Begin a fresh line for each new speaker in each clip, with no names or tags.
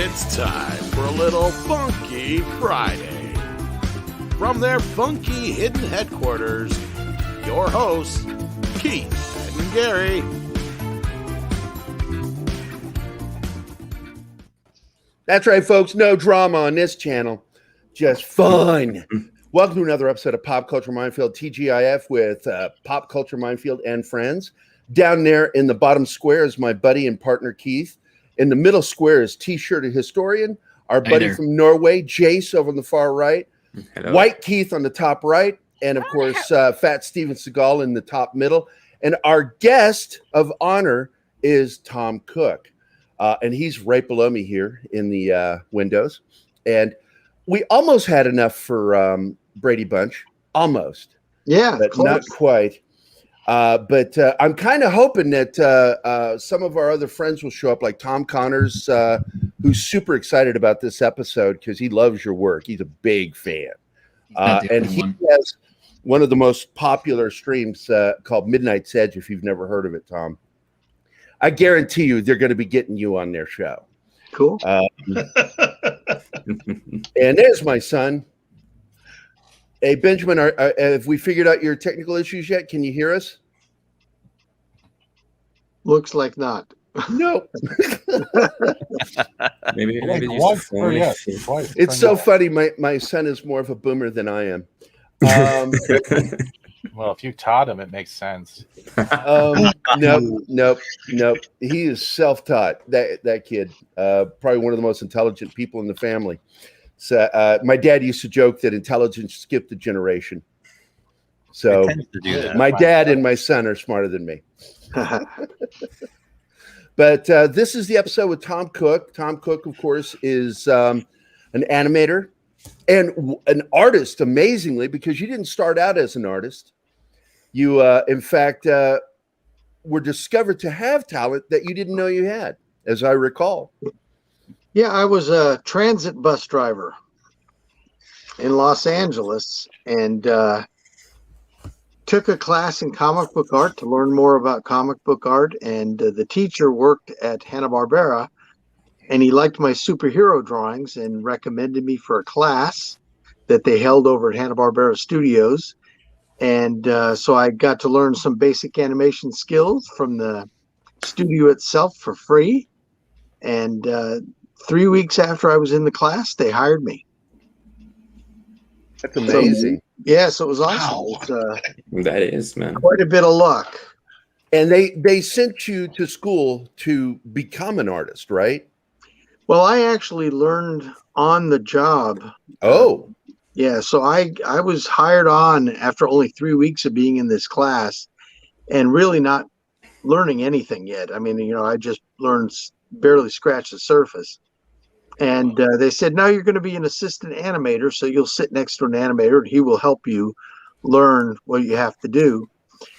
It's time for a little Funky Friday. From their funky hidden headquarters, your hosts, Keith and Gary.
That's right, folks. No drama on this channel. Just fun. Welcome to another episode of Pop Culture Minefield, TGIF, with Pop Culture Minefield and friends. Down there in the bottom square is my buddy and partner, Keith. In the middle square is T-shirted historian, our buddy from Norway, Jace, over on the far right. Hello. White Keith on the top right. And, of course, Fat Steven Seagal in the top middle. And our guest of honor is Tom Cook. And he's right below me here in the windows. And we almost had enough for Brady Bunch. Almost. Yeah, but close. Not quite. But I'm kind of hoping that some of our other friends will show up, like Tom Connors, who's super excited about this episode because he loves your work. He's a big fan. And he has one of the most popular streams called Midnight's Edge, if you've never heard of it, Tom. I guarantee you they're going to be getting you on their show. Cool. And there's my son. Hey, Benjamin, have we figured out your technical issues yet? Can you hear us?
Looks like not.
No.
maybe
it's so funny. My son is more of a boomer than I am.
Well, if you taught him, it makes sense.
Nope. He is self-taught. That kid, probably one of the most intelligent people in the family. So my dad used to joke that intelligence skipped a generation. So my dad and my son are smarter than me. But this is the episode with Tom Cook. Tom Cook, of course, is an animator and an artist, amazingly, because you didn't start out as an artist. You, in fact, were discovered to have talent that you didn't know you had, as I recall.
Yeah, I was a transit bus driver in Los Angeles and took a class in comic book art to learn more about comic book art. And the teacher worked at Hanna-Barbera, and he liked my superhero drawings and recommended me for a class that they held over at Hanna-Barbera Studios. And so I got to learn some basic animation skills from the studio itself for free. And 3 weeks after I was in the class, they hired me.
That's amazing.
So it was awesome.
Wow. That is, man.
Quite a bit of luck.
And they sent you to school to become an artist, right?
Well, I actually learned on the job.
Oh.
Yeah, so I was hired on after only 3 weeks of being in this class and really not learning anything yet. I mean, I just barely scratched the surface. And they said, now you're going to be an assistant animator, so you'll sit next to an animator and he will help you learn what you have to do.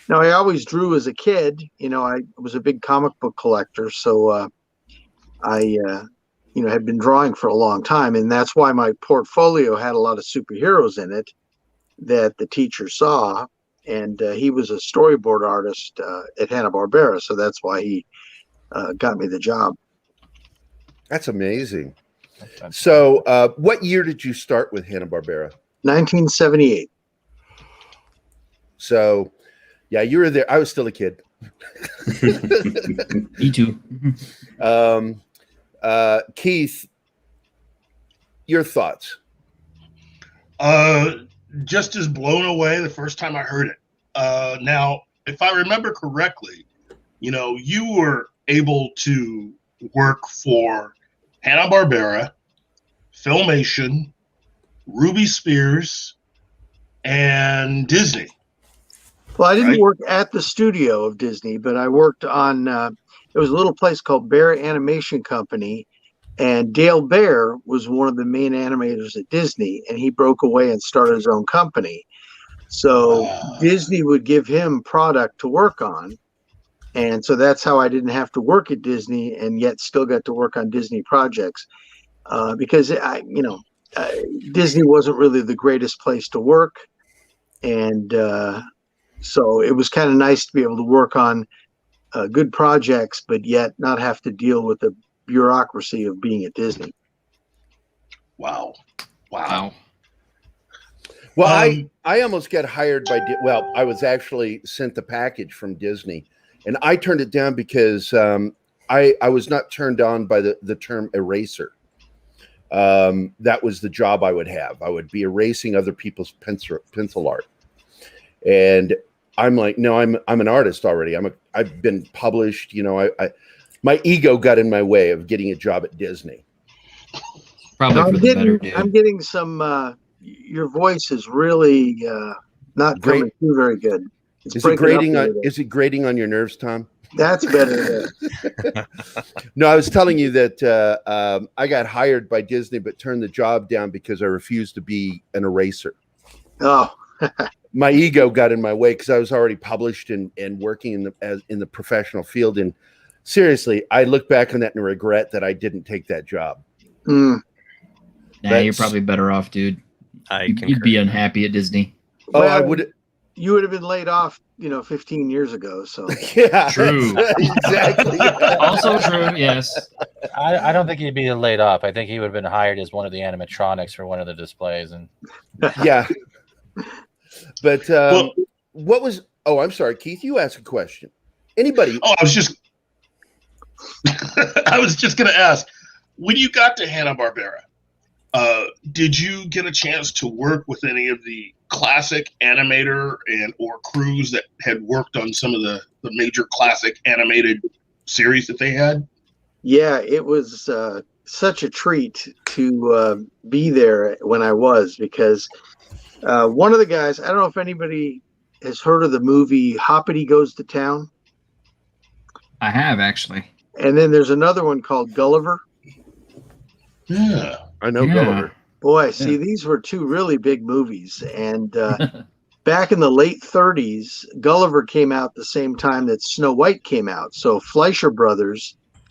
Now, I always drew as a kid. I was a big comic book collector, so I had been drawing for a long time. And that's why my portfolio had a lot of superheroes in it that the teacher saw. And he was a storyboard artist at Hanna-Barbera, so that's why he got me the job.
That's amazing. So what year did you start with Hanna-Barbera?
1978.
So, yeah, you were there. I was still a kid.
Me too.
Keith, your thoughts?
Just as blown away the first time I heard it. Now, if I remember correctly, you were able to work for Hanna-Barbera, Filmation, Ruby Spears, and Disney.
Well, I didn't work at the studio of Disney, but I worked on, there was a little place called Bear Animation Company, and Dale Bear was one of the main animators at Disney, and he broke away and started his own company. So Disney would give him product to work on. And so that's how I didn't have to work at Disney and yet still got to work on Disney projects because Disney wasn't really the greatest place to work. And so it was kind of nice to be able to work on good projects, but yet not have to deal with the bureaucracy of being at Disney.
Wow.
Wow.
Well, I almost got hired by well, I was actually sent the package from Disney, and I turned it down because I was not turned on by the term eraser. That was the job I would have. I would be erasing other people's pencil art, and I'm like, no, I'm an artist already. I've been published. You know, my ego got in my way of getting a job at Disney.
Probably
No,
for the better, dude.
I'm getting some. Your voice is really not coming through very good.
Is it grating on your nerves, Tom?
That's better.
No, I was telling you that I got hired by Disney, but turned the job down because I refused to be an eraser.
Oh,
my ego got in my way because I was already published and working in the professional field. And seriously, I look back on that and regret that I didn't take that job.
Mm.
Nah, you're probably better off, dude. You'd be unhappy at Disney.
Oh,
well,
I would.
You would have been laid off, 15 years ago. So
Yeah,
true.
Exactly.
Also true. Yes.
I don't think he'd be laid off. I think he would have been hired as one of the animatronics for one of the displays. And
yeah. But what was? Oh, I'm sorry, Keith. You asked a question. Anybody?
Oh, I was just going to ask, when you got to Hanna-Barbera, did you get a chance to work with any of the classic animator or crews that had worked on some of the major classic animated series that they had?
Yeah, it was such a treat to be there when I was, because one of the guys, I don't know if anybody has heard of the movie Hoppity Goes to Town.
I have, actually.
And then there's another one called Gulliver.
Yeah.
I know Gulliver.
Boy, see, these were two really big movies. And back in the late 30s, Gulliver came out the same time that Snow White came out. So Fleischer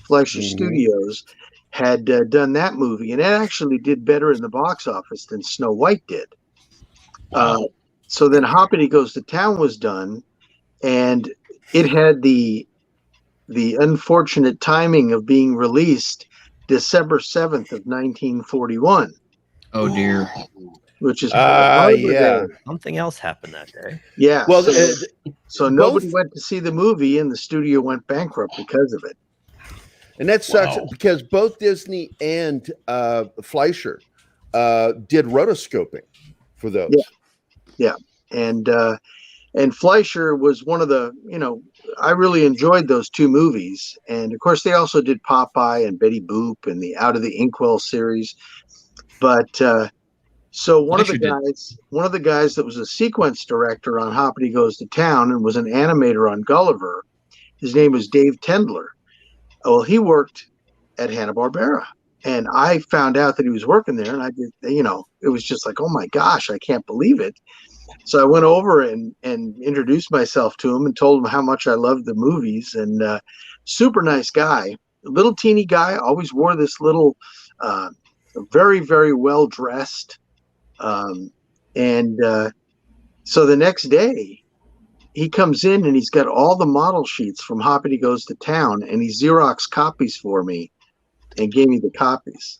Studios had done that movie. And it actually did better in the box office than Snow White did. So then Hoppity Goes to Town was done. And it had the unfortunate timing of being released December 7th of 1941.
Oh dear.
Which is
yeah.
Something else happened that day.
Yeah.
Well,
so nobody went to see the movie, and the studio went bankrupt because of it.
And that sucks because both Disney and Fleischer did rotoscoping for those.
Yeah. And Fleischer was one of the, I really enjoyed those two movies. And of course, they also did Popeye and Betty Boop and the Out of the Inkwell series. But so one of the guys that was a sequence director on Hoppity Goes to Town and was an animator on Gulliver, his name was Dave Tendler. Well, he worked at Hanna-Barbera. And I found out that he was working there, and I did, it was just like, oh my gosh, I can't believe it. So I went over and introduced myself to him and told him how much I loved the movies. And super nice guy, little teeny guy, always wore this little, very, very well dressed. So the next day, he comes in and he's got all the model sheets from Hoppity Goes to Town, and he Xerox copies for me and gave me the copies.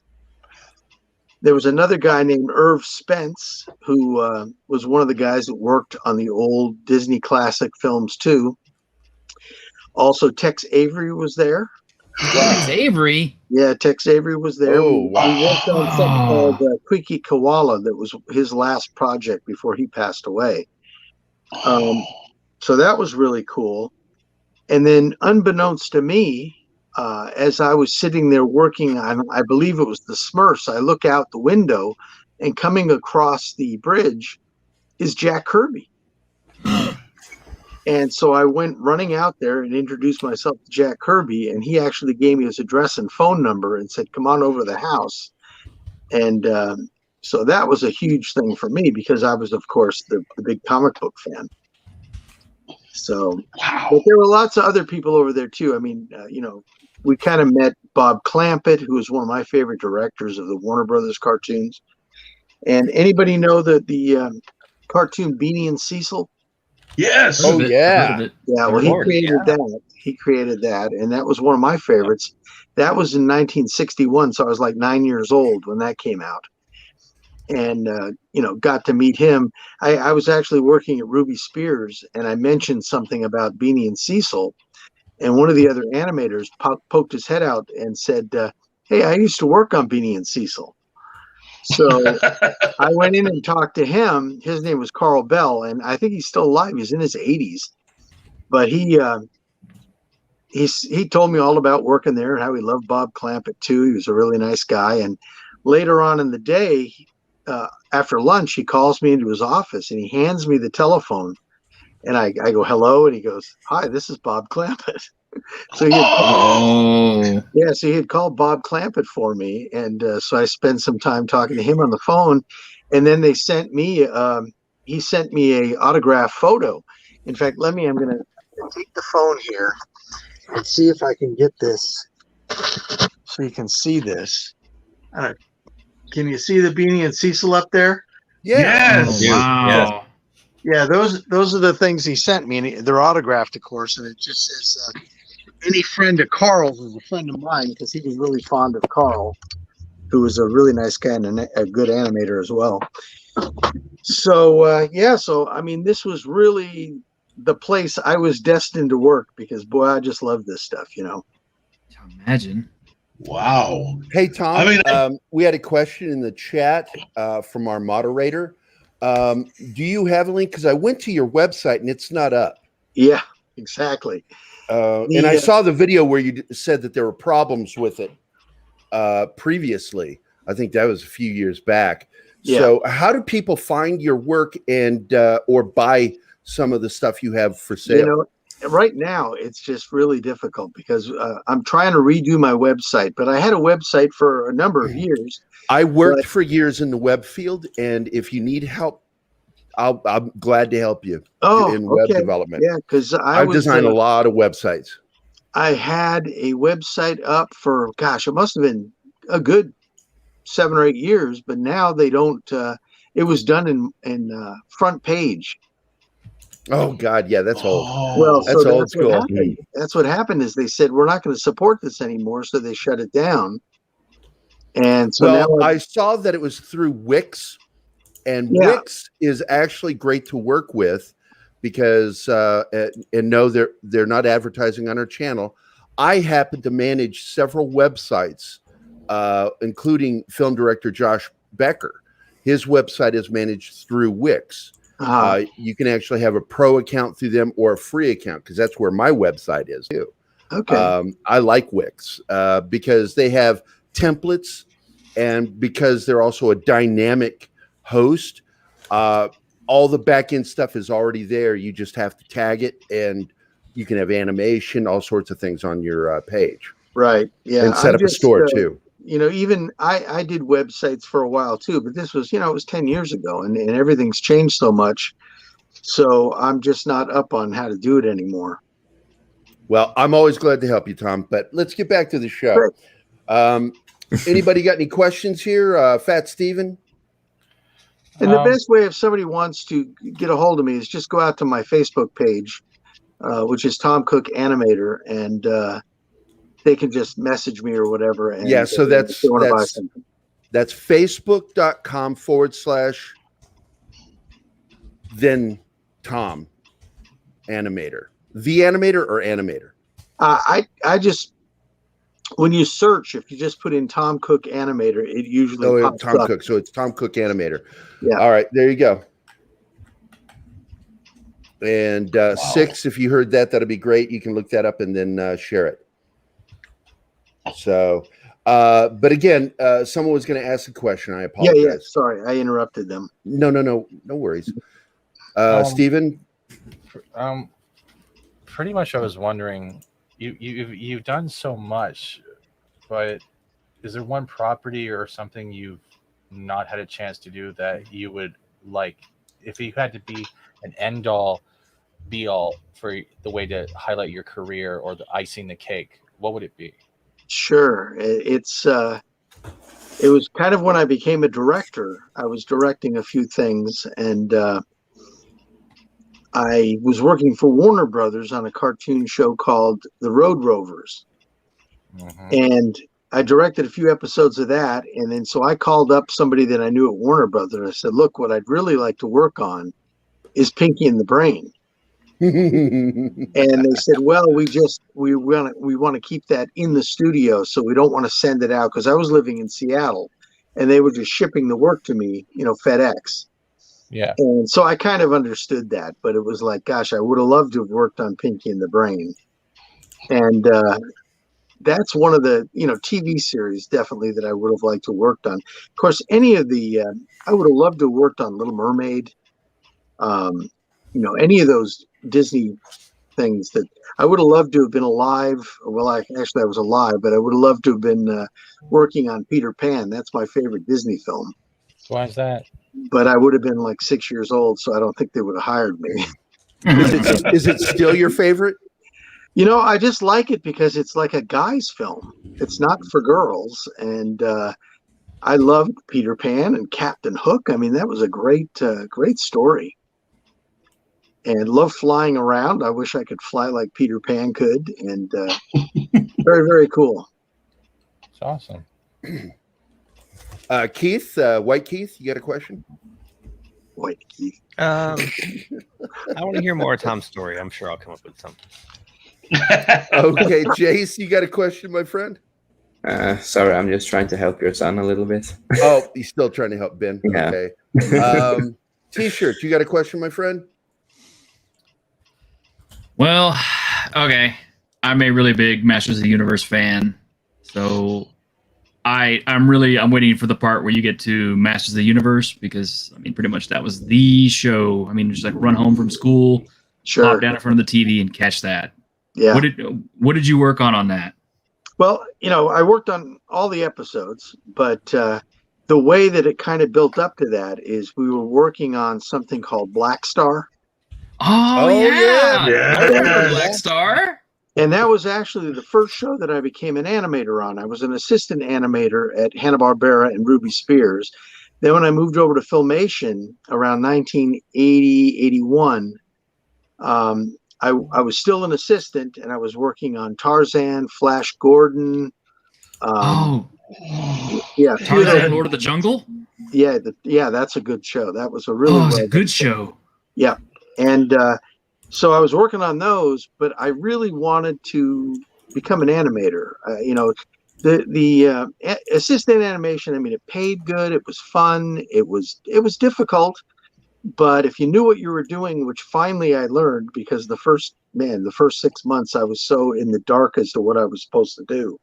There was another guy named Irv Spence, who was one of the guys that worked on the old Disney classic films too. Also, Tex Avery was there.
Tex Avery?
Yeah, Tex Avery was there.
Oh, wow.
We worked on something called Quiki Koala that was his last project before he passed away. So that was really cool. And then unbeknownst to me, as I was sitting there working on, I believe it was the Smurfs, I look out the window, and coming across the bridge is Jack Kirby. And so I went running out there and introduced myself to Jack Kirby, and he actually gave me his address and phone number and said, come on over to the house. And so that was a huge thing for me because I was, of course, the big comic book fan. So, but there were lots of other people over there too. I mean, we kind of met Bob Clampett, who was one of my favorite directors of the Warner Brothers cartoons. And anybody know the cartoon Beanie and Cecil?
Yes.
Oh, yeah.
Yeah, well, he created that. He created that, and that was one of my favorites. That was in 1961, so I was like 9 years old when that came out. And, got to meet him. I was actually working at Ruby Spears, and I mentioned something about Beanie and Cecil. And one of the other animators poked his head out and said, hey, I used to work on Beanie and Cecil. So I went in and talked to him. His name was Carl Bell, and I think he's still alive. He's in his 80s. But he told me all about working there and how he loved Bob Clampett, too. He was a really nice guy. And later on in the day, after lunch, he calls me into his office, and he hands me the telephone. And I go, hello, and he goes, hi, this is Bob Clampett. So he had called Bob Clampett for me, and so I spent some time talking to him on the phone, and then he sent me a autograph photo. In fact, I'm going to take the phone here and see if I can get this so you can see this. Can you see the Beanie and Cecil up there?
Yes.
Oh, wow.
Yeah, those are the things he sent me, and they're autographed, of course, and it just says, any friend of Carl's is a friend of mine, because he was really fond of Carl, who was a really nice guy and a good animator as well. So, this was really the place I was destined to work, because, boy, I just love this stuff,
Imagine.
Wow.
Hey, Tom, we had a question in the chat from our moderator. Do you have a link? Because I went to your website and it's not up.
Yeah, exactly.
And I saw the video where you said that there were problems with it previously. I think that was a few years back. Yeah. So how do people find your work and or buy some of the stuff you have for sale?
Right now, it's just really difficult because I'm trying to redo my website, but I had a website for a number of years.
I worked for years in the web field, and if you need help, I'm glad to help you in web development.
Yeah, because
I've designed a lot of websites.
I had a website up for, it must have been a good 7 or 8 years, but now they don't. It was done in front page.
Oh God, yeah, that's old.
Well,
that's old school.
That's what happened is they said we're not going to support this anymore, so they shut it down. And so now
I saw that it was through Wix, and Wix is actually great to work with because they're not advertising on our channel. I happen to manage several websites, including film director Josh Becker. His website is managed through Wix. You can actually have a pro account through them or a free account, because that's where my website is too.
Okay.
I like Wix because they have templates, and because they're also a dynamic host, all the back end stuff is already there. You just have to tag it, and you can have animation, all sorts of things on your page.
Right. Yeah.
And set up a store too.
Even I did websites for a while too, but this was, it was 10 years ago, and everything's changed so much. So I'm just not up on how to do it anymore.
Well, I'm always glad to help you, Tom, but let's get back to the show. Anybody got any questions here? Fat Steven?
And the best way, if somebody wants to get a hold of me, is just go out to my Facebook page, which is Tom Cook Animator, and they can just message me or whatever. And
so that's facebook.com/then Tom Animator. The Animator or Animator?
I just, when you search, if you just put in Tom Cook Animator, it usually pops
Tom
up.
Cook. So it's Tom Cook Animator.
Yeah.
All right, there you go. And 6, if you heard that, that'll be great. You can look that up and then share it. So, but again, someone was going to ask a question. I apologize.
Yeah. Sorry, I interrupted them.
No worries. Steven?
Pretty much, I was wondering, you've done so much, but is there one property or something you've not had a chance to do that you would like, if you had to be an end all be all for the way to highlight your career or the icing the cake, what would it be?
Sure. It was kind of when I became a director. I was directing a few things, and I was working for Warner Brothers on a cartoon show called The Road Rovers. And I directed a few episodes of that. And then so I called up somebody that I knew at Warner Brothers. And I said, look, what I'd really like to work on is Pinky and the Brain. And they said, well, we want to keep that in the studio, so we don't want to send it out, because I was living in Seattle and they were just shipping the work to me, FedEx.
Yeah.
And so I kind of understood that, but it was like, gosh, I would have loved to have worked on Pinky and the Brain. And that's one of the TV series definitely that I would have liked to have worked on. Of course, any of the I would have loved to have worked on Little Mermaid. Any of those Disney things that I would have loved to have been alive. Well, I was alive, but I would have loved to have been working on Peter Pan. That's my favorite Disney film.
Why is that?
But I would have been like 6 years old, so I don't think they would have hired me.
Is it still your favorite?
I just like it because it's like a guy's film. It's not for girls. And I loved Peter Pan and Captain Hook. I mean, that was a great story. And love flying around. I wish I could fly like Peter Pan could. And very, very cool.
It's awesome.
Keith, White Keith, you got a question?
White Keith.
I want to hear more of Tom's story. I'm sure I'll come up with something.
Okay, Jace, you got a question, my friend?
Sorry, I'm just trying to help your son a little bit.
Oh, he's still trying to help Ben.
Yeah.
Okay. T-shirt, you got a question, my friend?
Well, okay. I'm a really big Masters of the Universe fan, so I'm waiting for the part where you get to Masters of the Universe, because pretty much that was the show. Just like run home from school, pop down in front of the TV and catch that.
Yeah.
What did you work on that?
Well, I worked on all the episodes, but the way that it kind of built up to that is we were working on something called Black Star.
Oh yeah.
Yeah.
I remember Black Star.
And that was actually the first show that I became an animator on. I was an assistant animator at Hanna-Barbera and Ruby Spears. Then when I moved over to Filmation around 1980, 81, I was still an assistant, and I was working on Tarzan, Flash Gordon. Yeah,
Tarzan, Lord of the Jungle.
Yeah, that's a good show. That was a really
a good show.
Yeah, and so I was working on those, but I really wanted to become an animator. The assistant animation. It paid good. It was fun. It was difficult. But if you knew what you were doing, which finally I learned, because the first 6 months I was so in the dark as to what I was supposed to do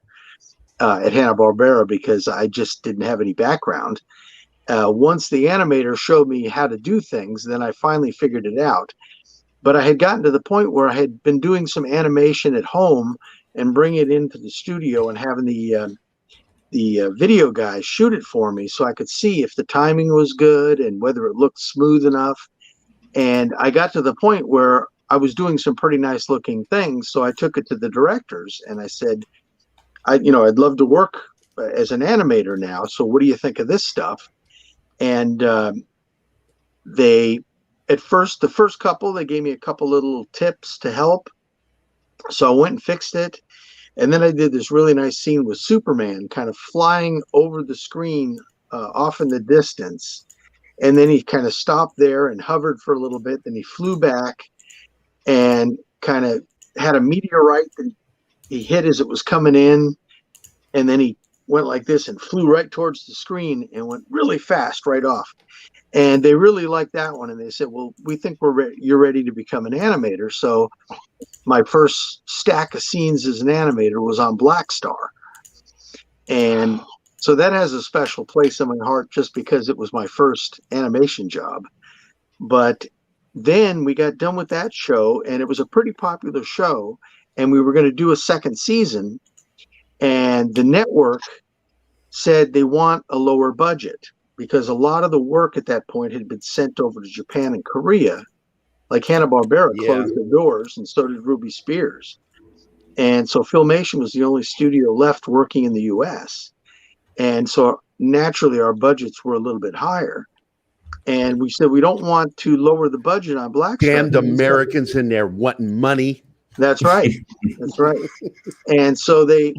at Hanna-Barbera, because I just didn't have any background. Once the animator showed me how to do things, then I finally figured it out. But I had gotten to the point where I had been doing some animation at home and bring it into the studio and having the video guys shoot it for me, so I could see if the timing was good and whether it looked smooth enough. And I got to the point where I was doing some pretty nice looking things. So I took it to the directors and I said, I'd love to work as an animator now. So what do you think of this stuff? And the first couple, they gave me a couple little tips to help. So I went and fixed it. And then I did this really nice scene with Superman kind of flying over the screen off in the distance. And then he kind of stopped there and hovered for a little bit. Then he flew back and kind of had a meteorite that he hit as it was coming in. And then he went like this and flew right towards the screen and went really fast right off. And they really liked that one. And they said, well, we think you're ready to become an animator. So my first stack of scenes as an animator was on Black Star. And so that has a special place in my heart just because it was my first animation job. But then we got done with that show, and it was a pretty popular show, and we were going to do a second season. And the network said they want a lower budget, because a lot of the work at that point had been sent over to Japan and Korea. Like Hanna-Barbera closed their doors, and so did Ruby Spears. And so Filmation was the only studio left working in the U.S. And so naturally our budgets were a little bit higher. And we said we don't want to lower the budget on Black Star.
Damned Americans in there wanting money.
That's right. That's right. And so they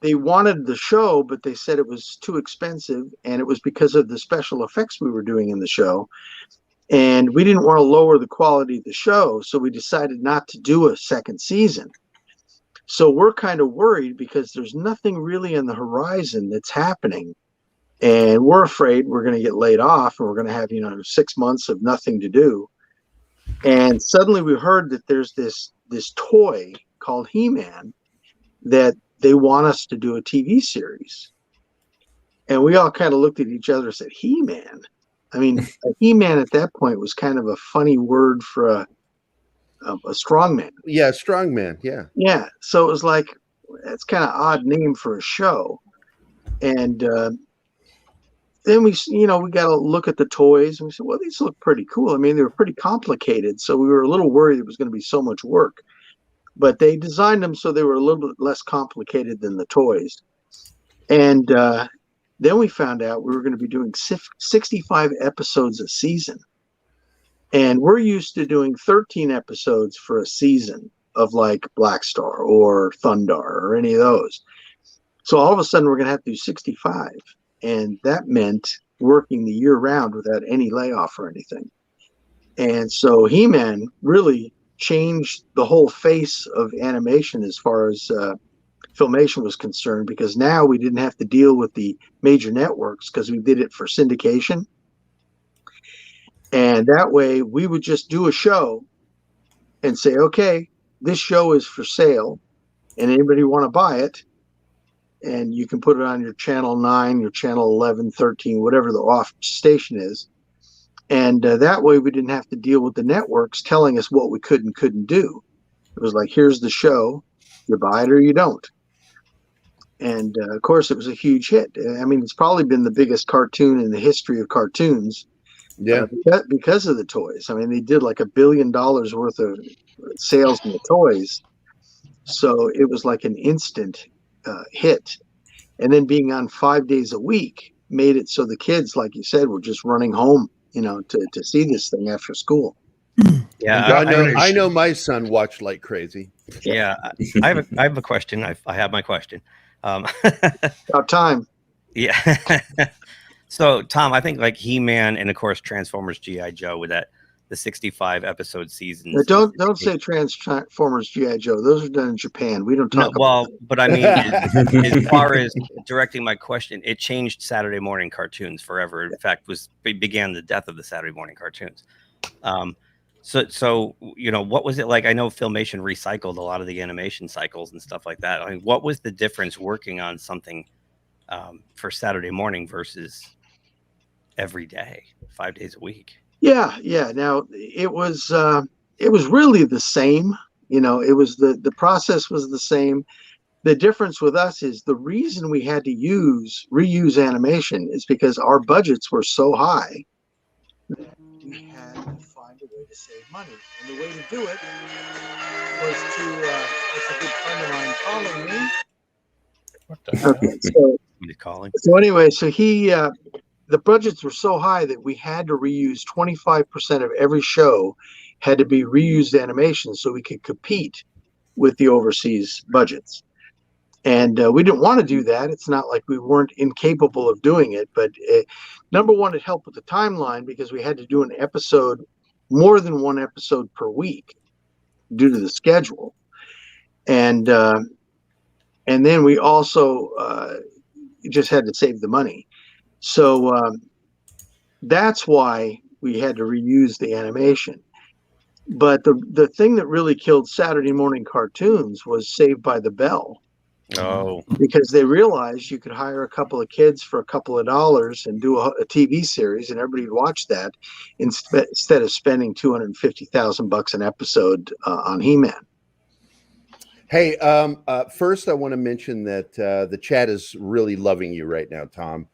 wanted the show, but they said it was too expensive, and it was because of the special effects we were doing in the show. And we didn't want to lower the quality of the show, so we decided not to do a second season. So we're kind of worried because there's nothing really on the horizon that's happening. And we're afraid we're going to get laid off and we're going to have, 6 months of nothing to do. And suddenly we heard that there's this toy called He-Man that they want us to do a TV series. And we all kind of looked at each other and said, He-Man? I mean, a He-Man at that point was kind of a funny word for a strongman.
Yeah, strongman. Yeah.
Yeah. So it was like, that's kind of odd name for a show. And then we got to look at the toys, and we said, well, these look pretty cool. I mean, they were pretty complicated, so we were a little worried it was going to be so much work. But they designed them so they were a little bit less complicated than the toys. And then we found out we were going to be doing 65 episodes a season. And we're used to doing 13 episodes for a season of like Black Star or Thundar or any of those. So all of a sudden we're going to have to do 65. And that meant working the year round without any layoff or anything. And so He-Man really changed the whole face of animation as far as Filmation was concerned, because now we didn't have to deal with the major networks because we did it for syndication. And that way we would just do a show and say, okay, this show is for sale and anybody want to buy it? And you can put it on your channel 9, your channel 11, 13, whatever the off station is. And that way we didn't have to deal with the networks telling us what we could and couldn't do. It was like, here's the show, you buy it or you don't. And of course it was a huge hit. I mean, it's probably been the biggest cartoon in the history of cartoons.
Yeah.
Because of the toys. I mean, they did like $1 billion worth of sales in the toys. So it was like an instant hit. And then being on 5 days a week made it so the kids, like you said, were just running home, to see this thing after school.
Yeah,
I know my son watched like crazy.
Yeah, I have a question. I have my question.
About time.
Yeah. So, Tom, I think like He-Man and of course Transformers G.I. Joe with the 65 episode seasons.
Don't say Transformers G.I. Joe. Those are done in Japan. We don't talk about that.
But I mean, as far as directing my question, it changed Saturday morning cartoons forever. In fact, began the death of the Saturday morning cartoons. So what was it like? I know Filmation recycled a lot of the animation cycles and stuff like that. I mean, what was the difference working on something for Saturday morning versus every day, 5 days a week?
Yeah. Now it was really the same. It was the process was the same. The difference with us is the reason we had to reuse animation is because our budgets were so high that we had to find a way to save money. And the way to do it was to it's a good friend of mine calling me.
What the hell?
Okay, so anyway, so the budgets were so high that we had to reuse 25% of every show had to be reused animation so we could compete with the overseas budgets. And we didn't want to do that. It's not like we weren't incapable of doing it. But number one, it helped with the timeline because we had to do more than one episode per week due to the schedule. And then we also just had to save the money. So that's why we had to reuse the animation. But the thing that really killed Saturday morning cartoons was Saved by the Bell.
Oh,
because they realized you could hire a couple of kids for a couple of dollars and do a TV series, and everybody would watch that instead of spending $250,000 an episode on He-Man.
Hey, first I want to mention that the chat is really loving you right now, Tom.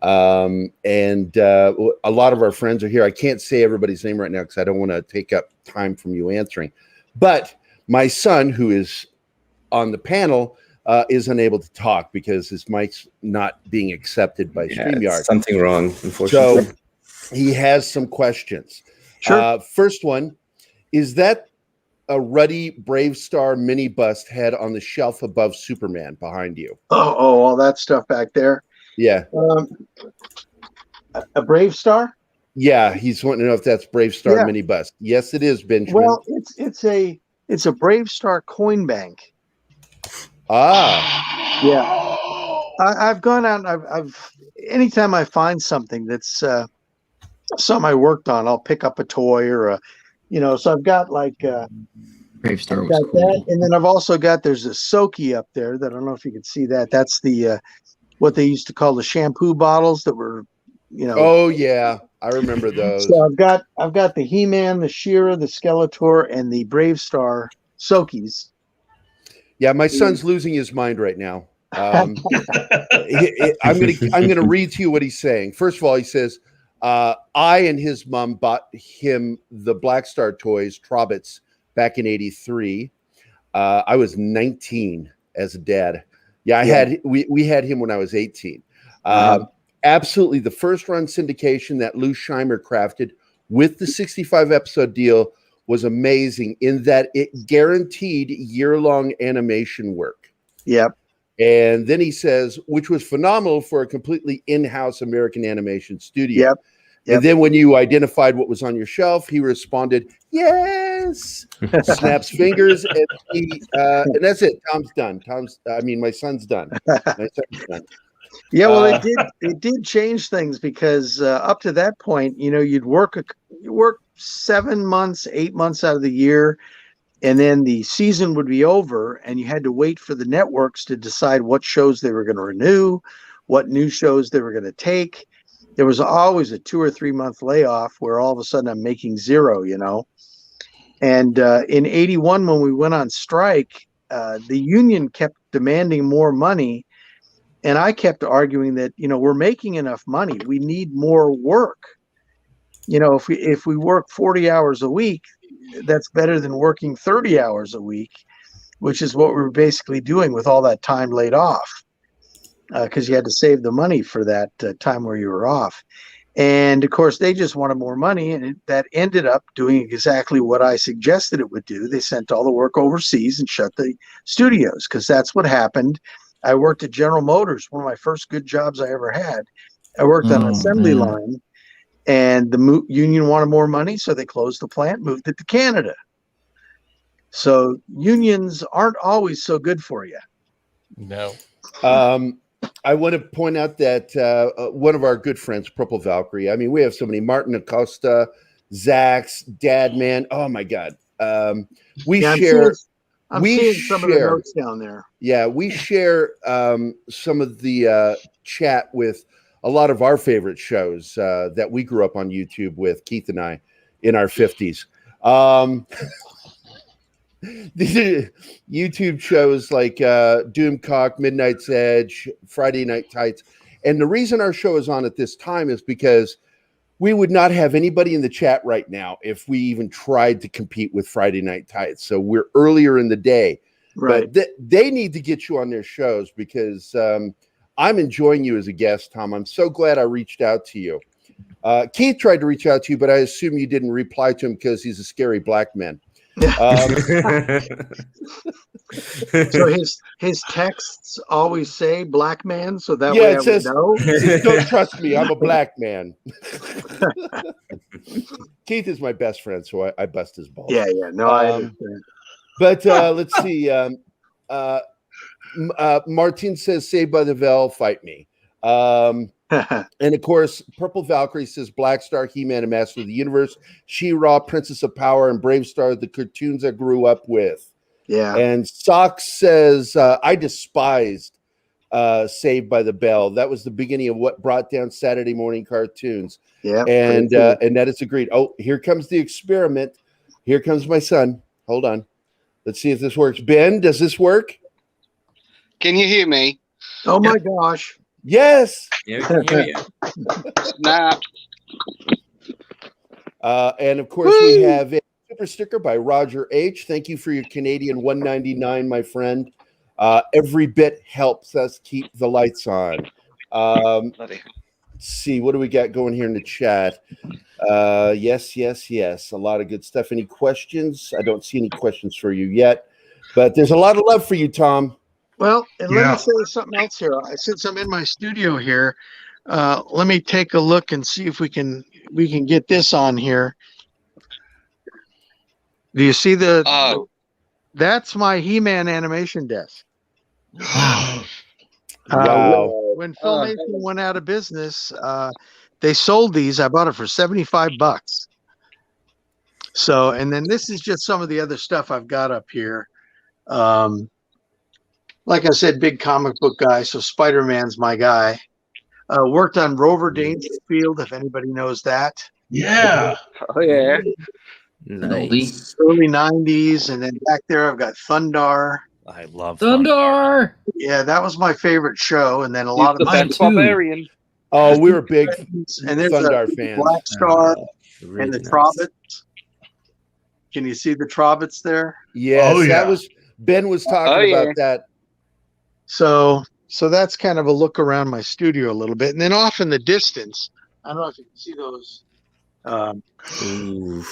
And a lot of our friends are here. I can't say everybody's name right now because I don't want to take up time from you answering. But my son, who is on the panel, is unable to talk because his mic's not being accepted by StreamYard.
Something wrong, unfortunately.
he has some questions.
Sure.
First one, is that a Ruddy Brave Star mini bust head on the shelf above Superman behind you?
Oh, all that stuff back there.
Yeah.
A Brave Star?
Yeah, he's wanting to know if that's Brave Star
Yeah.
mini bust. Yes, it is, Benjamin.
Well, it's a Brave Star coin bank.
Yeah.
I've gone out and I've anytime I find something that's something I worked on, I'll pick up a toy or a, so I've got like
Brave Star
I've
was
got
cool.
that, and then I've also got there's a Soaky up there that I don't know if you can see that. That's the what they used to call the shampoo bottles that were,
Oh yeah, I remember those.
So I've got the He-Man, the She-Ra, the Skeletor, and the Brave Star Soakies.
Yeah, my son's losing his mind right now. I'm gonna read to you what he's saying. First of all, he says, I and his mom bought him the Black Star toys, Trobbits, back in '83. I was 19 as a dad. Yeah, we had him when I was 18. Absolutely, the first run syndication that Lou Scheimer crafted with the 65 episode deal was amazing in that it guaranteed year-long animation work.
Yep.
And then he says, which was phenomenal for a completely in-house American animation studio.
Yep.
And then when you identified what was on your shelf, he responded, yes, snaps fingers. And that's it. Tom's done. My son's done.
Yeah, well, it did change things because up to that point, you'd work 7 months, 8 months out of the year, and then the season would be over, and you had to wait for the networks to decide what shows they were going to renew, what new shows they were going to take. There was always a 2 or 3 month layoff where all of a sudden I'm making zero, And in '81, when we went on strike, the union kept demanding more money. And I kept arguing that, we're making enough money. We need more work. If we work 40 hours a week, that's better than working 30 hours a week, which is what we were basically doing with all that time laid off, because you had to save the money for that time where you were off. And of course, they just wanted more money, and that ended up doing exactly what I suggested it would do. They sent all the work overseas and shut the studios, because that's what happened. I worked at General Motors, one of my first good jobs I ever had. I worked on an assembly line, and the union wanted more money, so they closed the plant, moved it to Canada. So unions aren't always so good for you.
No.
I want to point out that one of our good friends, Purple Valkyrie, we have so many, Martin Acosta, Zach's, Dadman. Oh my God. I'm seeing some of the notes down there. Yeah, we share some of the chat with a lot of our favorite shows that we grew up on YouTube with, Keith and I, in our 50s. These are YouTube shows like Doomcock, Midnight's Edge, Friday Night Tights. And the reason our show is on at this time is because we would not have anybody in the chat right now if we even tried to compete with Friday Night Tights. So we're earlier in the day. Right. But they need to get you on their shows because I'm enjoying you as a guest, Tom. I'm so glad I reached out to you. Keith tried to reach out to you, but I assume you didn't reply to him because he's a scary black man.
So his texts always say black man, so that
way
it says, know.
It says, don't trust me, I'm a black man. Keith is my best friend, so I bust his balls.
Yeah, no, I understand.
But let's see. Martin says, Saved by the Bell, fight me. And of course, Purple Valkyrie says Black Star, He-Man, and Master of the Universe, She-Ra, Princess of Power, and Brave Star, the cartoons I grew up with. Yeah. And Socks says, I despised Saved by the Bell. That was the beginning of what brought down Saturday morning cartoons. Yeah. And that is agreed. Oh, here comes the experiment. Here comes my son. Hold on. Let's see if this works. Ben, does this work?
Can you hear me?
Oh my gosh.
Yes.
Yeah, we can hear you.
Snap.
And of course, we have a super sticker by Roger H. Thank you for your Canadian $1.99, my friend. Every bit helps us keep the lights on. see, what do we got going here in the chat? Yes. A lot of good stuff. Any questions? I don't see any questions for you yet, but there's a lot of love for you, Tom.
Well, and let me say something else here. Since I'm in my studio here, let me take a look and see if we can get this on here. Do you see that's my He-Man animation desk.
Wow.
Wow.
When Filmation went out of business, they sold these. I bought it for $75. So, and then this is just some of the other stuff I've got up here. Like I said, big comic book guy, so Spider-Man's my guy. Worked on Rover Dangerfield, if anybody knows that.
Yeah.
Oh yeah.
Nice.
Early 90s, and then back there I've got Thundar.
I love
Thunder.
Yeah, that was my favorite show, and then a
He's
lot
the
of
mine
best
too.
barbarian.
Oh, we were big
and there's
Thundar
a
fans.
Black Star
Really
and the
nice.
Trobbits. Can you see the Trobbits there?
Yes,
Oh, yeah.
that was Ben was talking about that.
So that's kind of a look around my studio a little bit, and then off in the distance, I don't know if you can see those.
Ooh.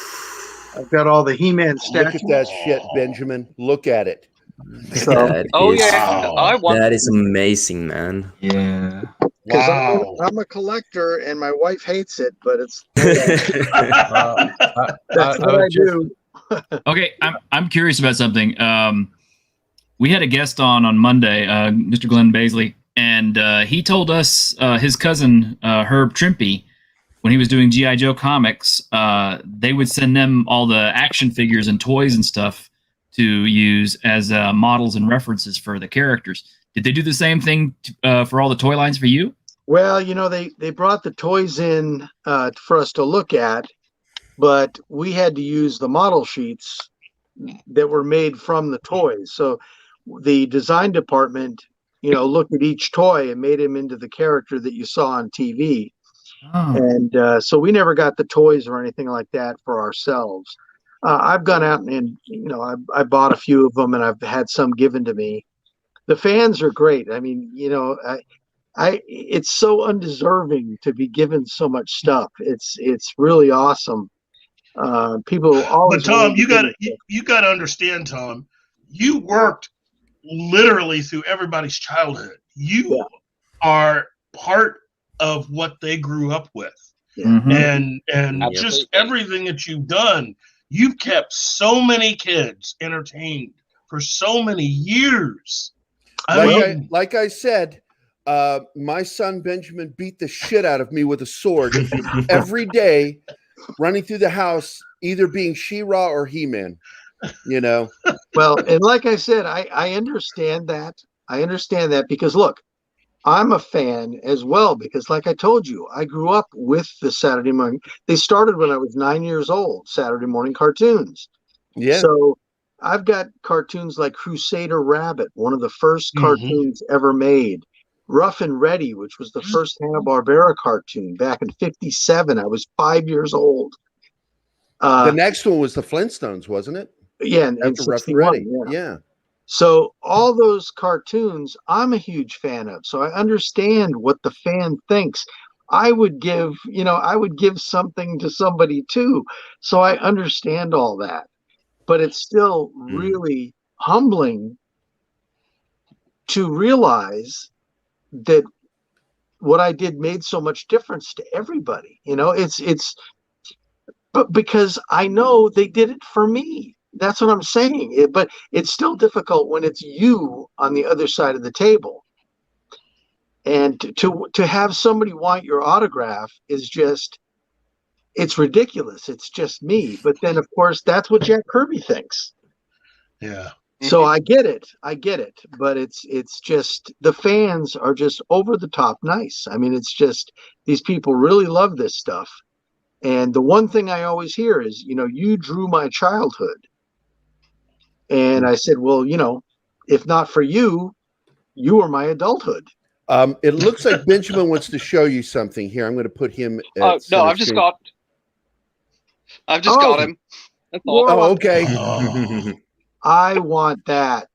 I've got all the He-Man
Look
statues.
at that shit, Benjamin. Look at it.
That
Oh
is-
yeah. I want.
That is amazing, man.
Yeah.
Because
Wow.
I'm a collector, and my wife hates it, but it's
I
that's what I
was just-
do.
Okay, I'm curious about something. We had a guest on Monday, Mr. Glenn Baisley, and he told us his cousin Herb Trimpe, when he was doing G.I. Joe comics, they would send them all the action figures and toys and stuff to use as models and references for the characters. Did they do the same thing for all the toy lines for you?
Well, they brought the toys in for us to look at, but we had to use the model sheets that were made from the toys. So the design department, looked at each toy and made him into the character that you saw on TV.
Oh.
And so we never got the toys or anything like that for ourselves. I've gone out and I bought a few of them, and I've had some given to me. The fans are great. I mean, it's so undeserving to be given so much stuff. It's really awesome. People always.
But Tom, you got to understand, Tom. You worked literally through everybody's childhood. You are part of what they grew up with,
Mhm.
and just everything that you've done. You've kept so many kids entertained for so many years.
Like I said, my son Benjamin beat the shit out of me with a sword every day, running through the house, either being She-Ra or He-Man.
Well, and like I said, I understand that. I understand that because look, I'm a fan as well because, like I told you, I grew up with the Saturday morning. They started when I was 9 years old, Saturday morning cartoons.
Yeah.
So I've got cartoons like Crusader Rabbit, one of the first cartoons ever made. Rough and Ready, which was the first Hanna-Barbera cartoon back in '57. I was 5 years old.
The next one was the Flintstones, wasn't it?
Yeah, in
After Rough and
61,
Ready. Yeah.
So all those cartoons, I'm a huge fan of. So I understand what the fan thinks. I would give something to somebody too. So I understand all that. But it's still really humbling to realize that what I did made so much difference to everybody. But because I know they did it for me. That's what I'm saying. But it's still difficult when it's you on the other side of the table. And to have somebody want your autograph is just, it's ridiculous. It's just me. But then, of course, that's what Jack Kirby thinks.
Yeah.
So I get it. But it's just, the fans are just over the top nice. I mean, it's just, these people really love this stuff. And the one thing I always hear is, you drew my childhood. And I said, well, if not for you, you were my adulthood.
It looks like Benjamin wants to show you something here. I'm going to put him.
Oh no, I've just got him. That's all.
Oh, okay.
I want that.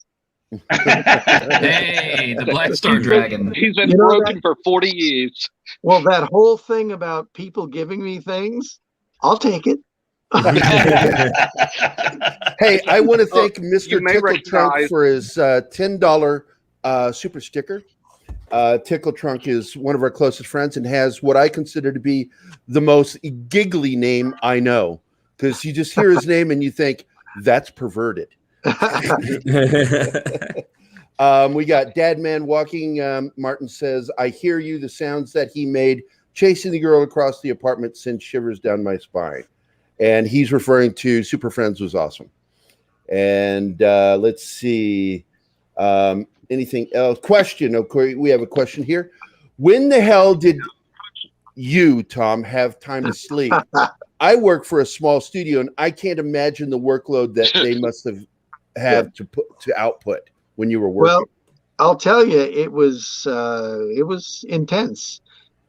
Hey, the Black Star Dragon.
He's been
You know
broken for 40 years.
Well, that whole thing about people giving me things, I'll take it.
Hey, I want to thank
you
Mr.
may
Tickle Trunk
recognize-
for his $10 super sticker. Tickle Trunk is one of our closest friends and has what I consider to be the most giggly name I know, because you just hear his name and you think that's perverted. We got Dad Man Walking. Martin says, I hear you. The sounds that he made chasing the girl across the apartment sent shivers down my spine. And he's referring to Superfriends was awesome. And let's see. Anything else? Question. Okay, we have a question here. When the hell did you, Tom, have time to sleep? I work for a small studio, and I can't imagine the workload that they must have had to put to output when you were working.
Well, I'll tell you, it was intense,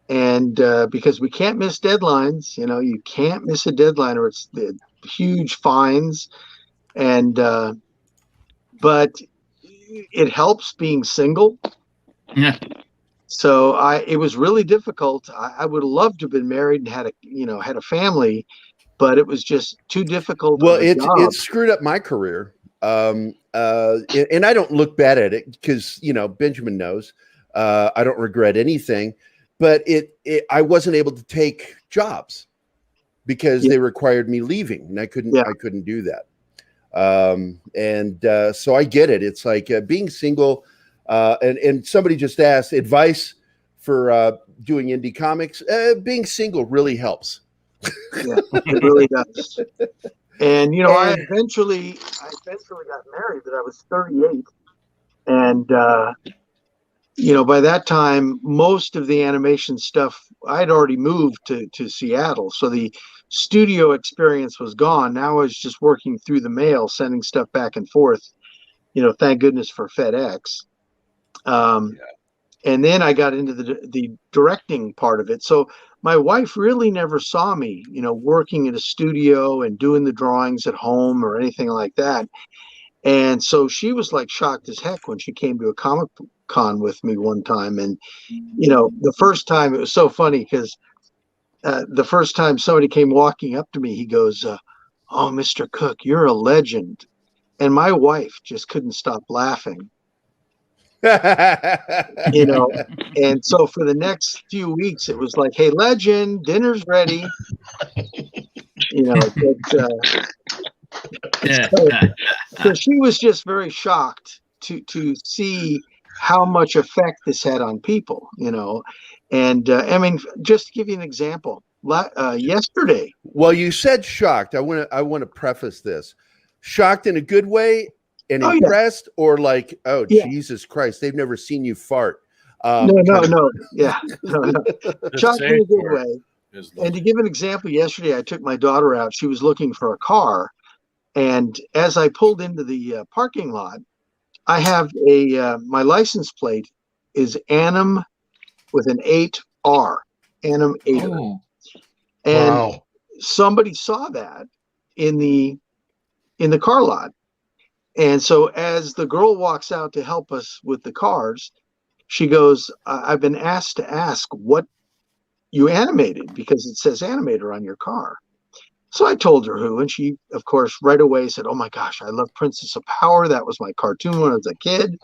and because we can't miss deadlines, you can't miss a deadline, or it's the huge fines, and but it helps being single.
Yeah.
So it was really difficult. I would have loved to have been married and had a family, but it was just too difficult.
Well, it screwed up my career. And I don't look bad at it because, Benjamin knows, I don't regret anything, but I wasn't able to take jobs because they required me leaving, and I couldn't do that. So I get it. It's like being single, and somebody just asked advice for doing indie comics. Being single really helps.
Yeah, it really does. And I eventually got married, but I was 38, and by that time, most of the animation stuff I'd already moved to Seattle, so the studio experience was gone. Now I was just working through the mail, sending stuff back and forth. Thank goodness for FedEx. And then I got into the directing part of it. So my wife really never saw me, working in a studio and doing the drawings at home or anything like that. And so she was like shocked as heck when she came to a Comic Con with me one time. And, the first time it was so funny because the first time somebody came walking up to me, he goes, oh, Mr. Cook, you're a legend. And my wife just couldn't stop laughing. And so for the next few weeks, it was like, hey, legend, dinner's ready. So she was just very shocked to see how much effect this had on people, and I mean, just to give you an example, yesterday.
Well, you said shocked. I want to preface this: shocked in a good way, and impressed, or like, Jesus Christ, they've never seen you fart.
No. Shocked in a good way. And to give an example, yesterday I took my daughter out. She was looking for a car, and as I pulled into the parking lot, I have my license plate is Anim with an 8R, Animator.
Oh.
And somebody saw that in the car lot. And so as the girl walks out to help us with the cars, she goes, I've been asked to ask what you animated because it says Animator on your car. So I told her who, and she, of course, right away said, oh my gosh, I love Princess of Power. That was my cartoon when I was a kid.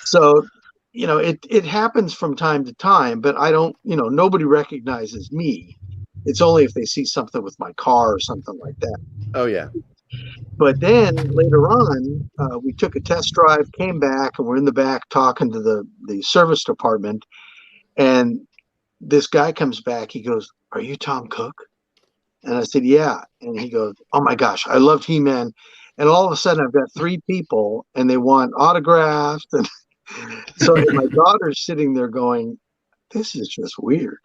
So, it happens from time to time, but I don't, nobody recognizes me. It's only if they see something with my car or something like that.
Oh, yeah.
But then later on, we took a test drive, came back, and we're in the back talking to the service department. And this guy comes back. He goes, are you Tom Cook? And I said, yeah. And he goes, oh my gosh, I loved He-Man. And all of a sudden I've got 3 people and they want autographs. And so my daughter's sitting there going, this is just weird.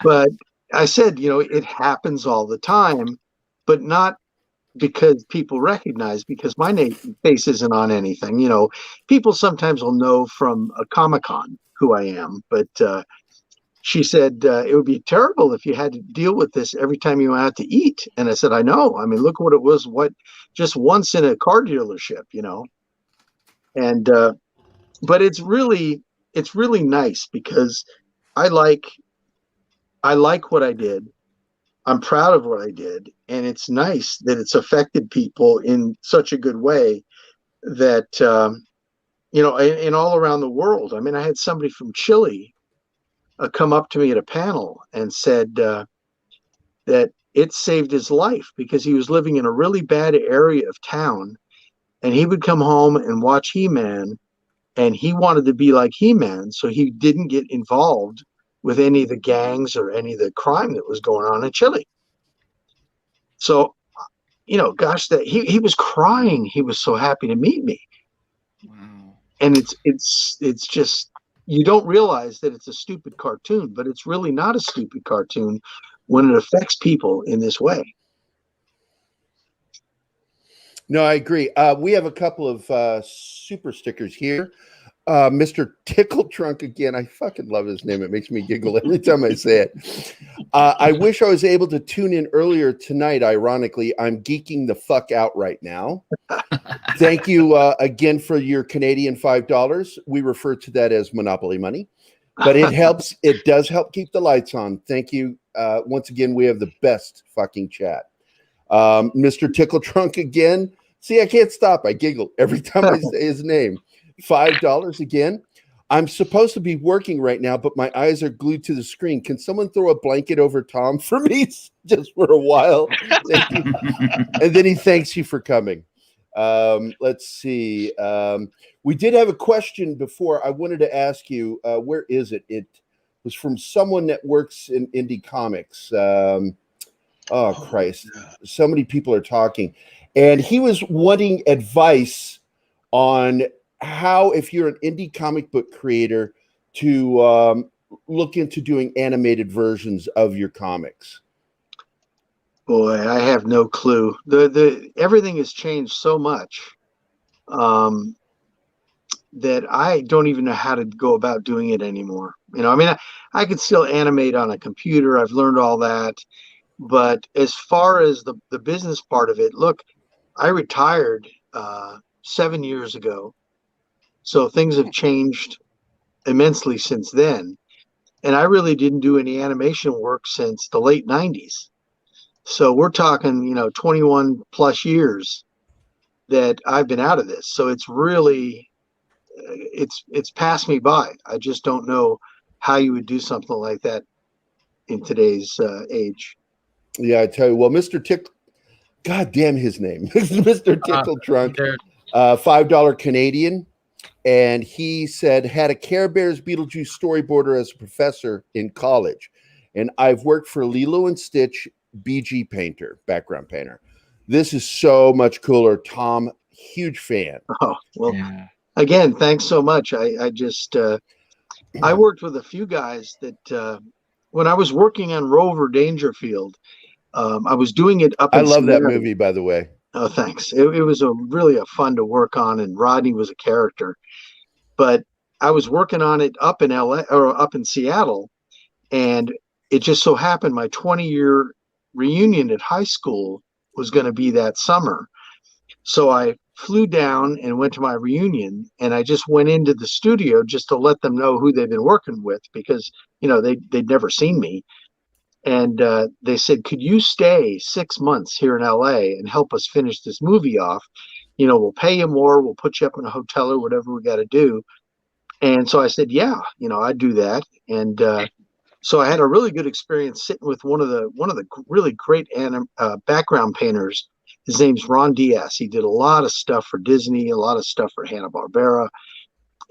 But I said, it happens all the time, but not because people recognize, because my face isn't on anything. People sometimes will know from a Comic-Con who I am, but she said, it would be terrible if you had to deal with this every time you went out to eat. And I said, I know. I mean, look what it was, just once in a car dealership, And, but it's really nice because I like what I did. I'm proud of what I did. And it's nice that it's affected people in such a good way that, and all around the world. I mean, I had somebody from Chile come up to me at a panel and said that it saved his life because he was living in a really bad area of town, and he would come home and watch He-Man, and he wanted to be like He-Man, so he didn't get involved with any of the gangs or any of the crime that was going on in Chile. So, gosh, that he was crying. He was so happy to meet me.
Wow.
And it's just, you don't realize that it's a stupid cartoon, but it's really not a stupid cartoon when it affects people in this way.
No, I agree. We have a couple of super stickers here. Mr. Tickle Trunk again. I fucking love his name. It makes me giggle every time I say it. I wish I was able to tune in earlier tonight. Ironically, I'm geeking the fuck out right now. Thank you again for your Canadian $5. We refer to that as Monopoly money, but it helps. It does help keep the lights on. Thank you. Once again, we have the best fucking chat. Mr. Tickle Trunk again. See, I can't stop. I giggle every time I say his name. $5 again. I'm supposed to be working right now, but my eyes are glued to the screen. Can someone throw a blanket over Tom for me just for a while? Thank you. And then he thanks you for coming. Let's see. We did have a question before. I wanted to ask you, where is it? It was from someone that works in indie comics. Oh, Christ. So many people are talking. And he was wanting advice on how, if you're an indie comic book creator, to look into doing animated versions of your comics.
Boy, I have no clue. Everything has changed so much that I don't even know how to go about doing it anymore. I mean, I could still animate on a computer. I've learned all that. But as far as the business part of it, look, I retired 7 years ago. So things have changed immensely since then. And I really didn't do any animation work since the late 90s. So we're talking, 21 plus years that I've been out of this. So it's really, it's passed me by. I just don't know how you would do something like that in today's age.
Yeah, I tell you. Well, Mr. Tickle, God damn his name, Mr. Tickle Trunk, $5 Canadian. And he said, had a Care Bears Beetlejuice storyboarder as a professor in college. And I've worked for Lilo and Stitch BG painter, background painter. This is so much cooler. Tom, huge fan.
Oh, well, again, thanks so much. I just, I worked with a few guys that, when I was working on Rover Dangerfield, I was doing it up in
I love that
Seattle.
movie, by the way.
Oh, thanks. It was really a fun to work on, and Rodney was a character. But I was working on it up in LA or up in Seattle, and it just so happened my 20-year reunion at high school was going to be that summer. So I flew down and went to my reunion, and I just went into the studio just to let them know who they've been working with, because they'd never seen me. And they said, could you stay 6 months here in LA and help us finish this movie off? We'll pay you more. We'll put you up in a hotel or whatever we got to do. And so I said, yeah, I'd do that. And so I had a really good experience sitting with one of the really great background painters. His name's Ron Diaz. He did a lot of stuff for Disney, a lot of stuff for Hanna-Barbera.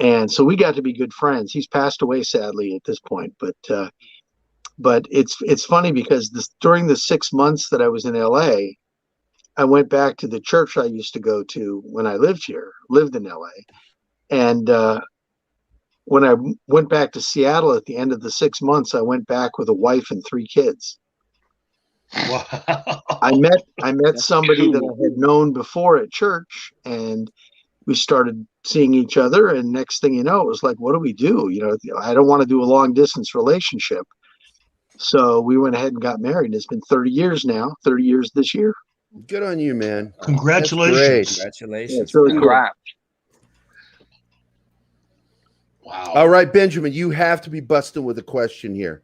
And so we got to be good friends. He's passed away, sadly, at this point. But it's funny because during the 6 months that I was in LA, I went back to the church I used to go to when I lived in LA. And when I went back to Seattle at the end of the 6 months, I went back with a wife and 3 kids.
Wow.
I met somebody that I had known before at church, and we started seeing each other, and next thing you know, it was like, what do we do? I don't want to do a long distance relationship. So we went ahead and got married. It's been 30 years now, 30 years this year.
Good on you, man.
Congratulations.
Congratulations.
Yeah, it's really cool.
Congrats.
Wow.
All right, Benjamin, you have to be busting with a question here.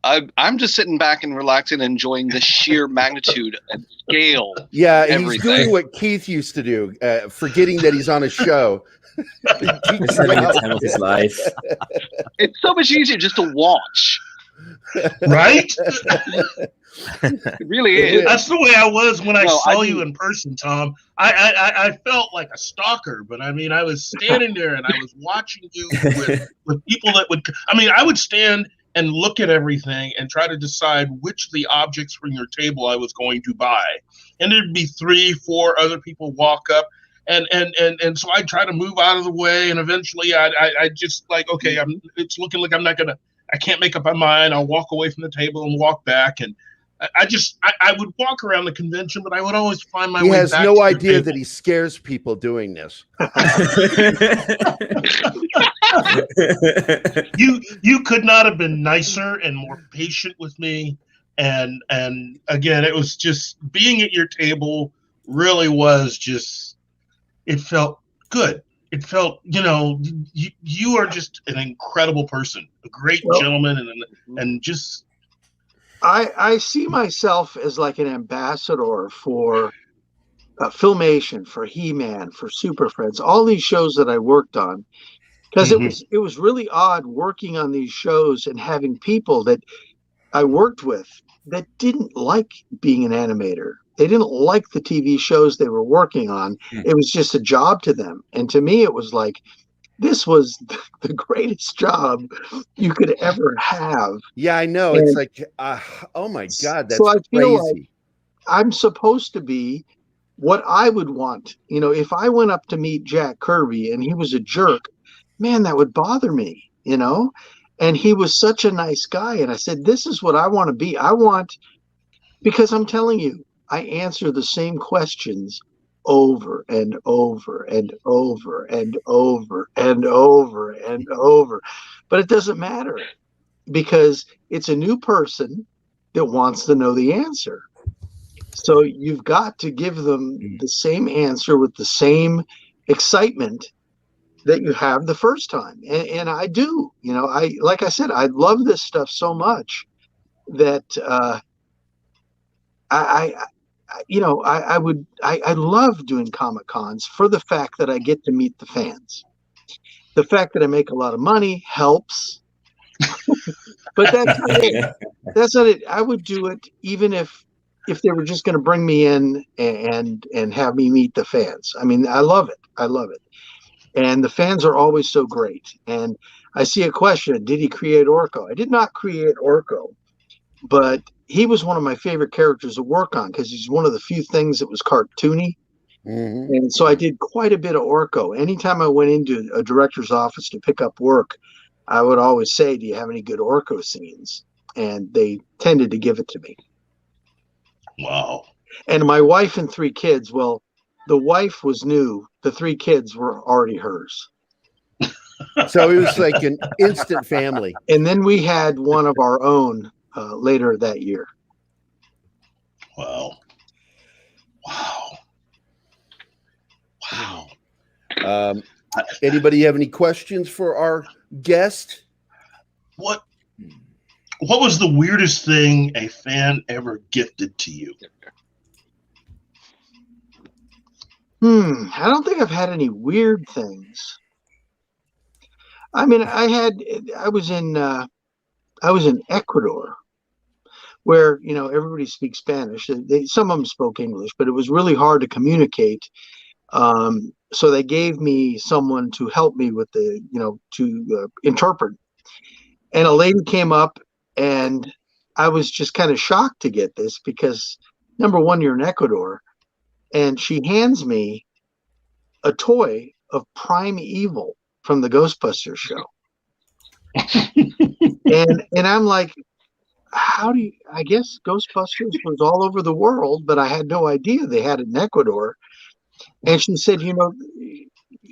I'm just sitting back and relaxing, and enjoying the sheer magnitude and scale.
Yeah,
everything.
He's doing what Keith used to do, forgetting that he's on a show.
He's having the time of his life.
It's so much easier just to watch.
Right?
It really is.
That's the way I was when I
No,
saw you in person, Tom. I felt like a stalker, but I mean, I was standing there and I was watching you with people that would, I would stand and look at everything and try to decide which of the objects from your table I was going to buy. And there'd be 3, 4 other people walk up. And so I'd try to move out of the way, and eventually I just like, okay, it's looking like I can't make up my mind. I'll walk away from the table and walk back. And I would walk around the convention, but I would always find my way back. He has
no idea that he scares people doing this.
You could not have been nicer and more patient with me. And again, it was just being at your table really was just, it felt good. It felt, you are just an incredible person, a great gentleman, and just.
I see myself as like an ambassador for Filmation, for He-Man, for Superfriends, all these shows that I worked on, because it was really odd working on these shows and having people that I worked with that didn't like being an animator. They didn't like the TV shows they were working on. It was just a job to them. And to me, it was like, this was the greatest job you could ever have.
Yeah, I know. It's like, oh my God, that's
so I feel
crazy.
like I'm supposed to be what I would want. If I went up to meet Jack Kirby and he was a jerk, man, that would bother me, And he was such a nice guy. And I said, this is what I want to be. Because I'm telling you, I answer the same questions over and over and over and over and over and over. But it doesn't matter, because it's a new person that wants to know the answer. So you've got to give them the same answer with the same excitement that you have the first time. And I do, like I said, I love this stuff so much that I love doing Comic Cons for the fact that I get to meet the fans. The fact that I make a lot of money helps, but that's not it. That's not it. I would do it even if they were just going to bring me in and have me meet the fans. I mean, I love it. I love it. And the fans are always so great. And I see a question, did he create Orco? I did not create Orco, but he was one of my favorite characters to work on because he's one of the few things that was cartoony. Mm-hmm. And so I did quite a bit of Orco. Anytime I went into a director's office to pick up work, I would always say, do you have any good Orco scenes? And they tended to give it to me.
Wow.
And my wife and 3 kids, well, the wife was new. The 3 kids were already hers.
So it was like an instant family.
And then we had one of our own later that year.
Wow. Wow.
Wow. Anybody have any questions for our guest?
What was the weirdest thing a fan ever gifted to you?
I don't think I've had any weird things. I mean, I was in Ecuador, where, everybody speaks Spanish. Some of them spoke English, but it was really hard to communicate. So they gave me someone to help me with to interpret. And a lady came up, and I was just kind of shocked to get this because, number one, you're in Ecuador. And she hands me a toy of Prime Evil from the Ghostbusters show. and I'm like, I guess Ghostbusters was all over the world, but I had no idea they had it in Ecuador. And she said,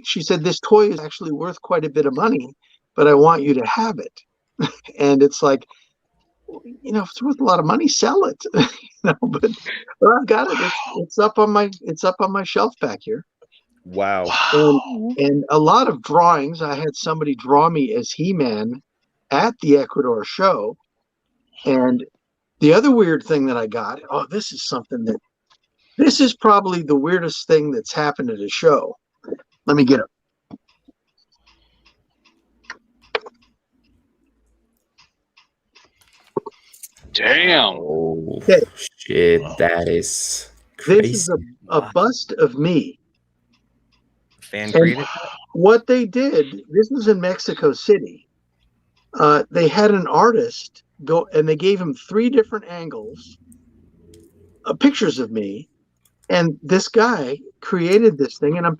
she said, this toy is actually worth quite a bit of money, but I want you to have it. And it's like, if it's worth a lot of money, sell it. But I've got it. It's up on my shelf back here.
Wow.
And a lot of drawings. I had somebody draw me as He-Man at the Ecuador show. And the other weird thing that I got, this is probably the weirdest thing that's happened at a show. Let me get it.
Damn.
Oh,
Okay.
shit. That is crazy.
This is a bust of me.
Fan created.
What they did, this was in Mexico City. They had an artist go, and they gave him 3 different angles, pictures of me, and this guy created this thing. And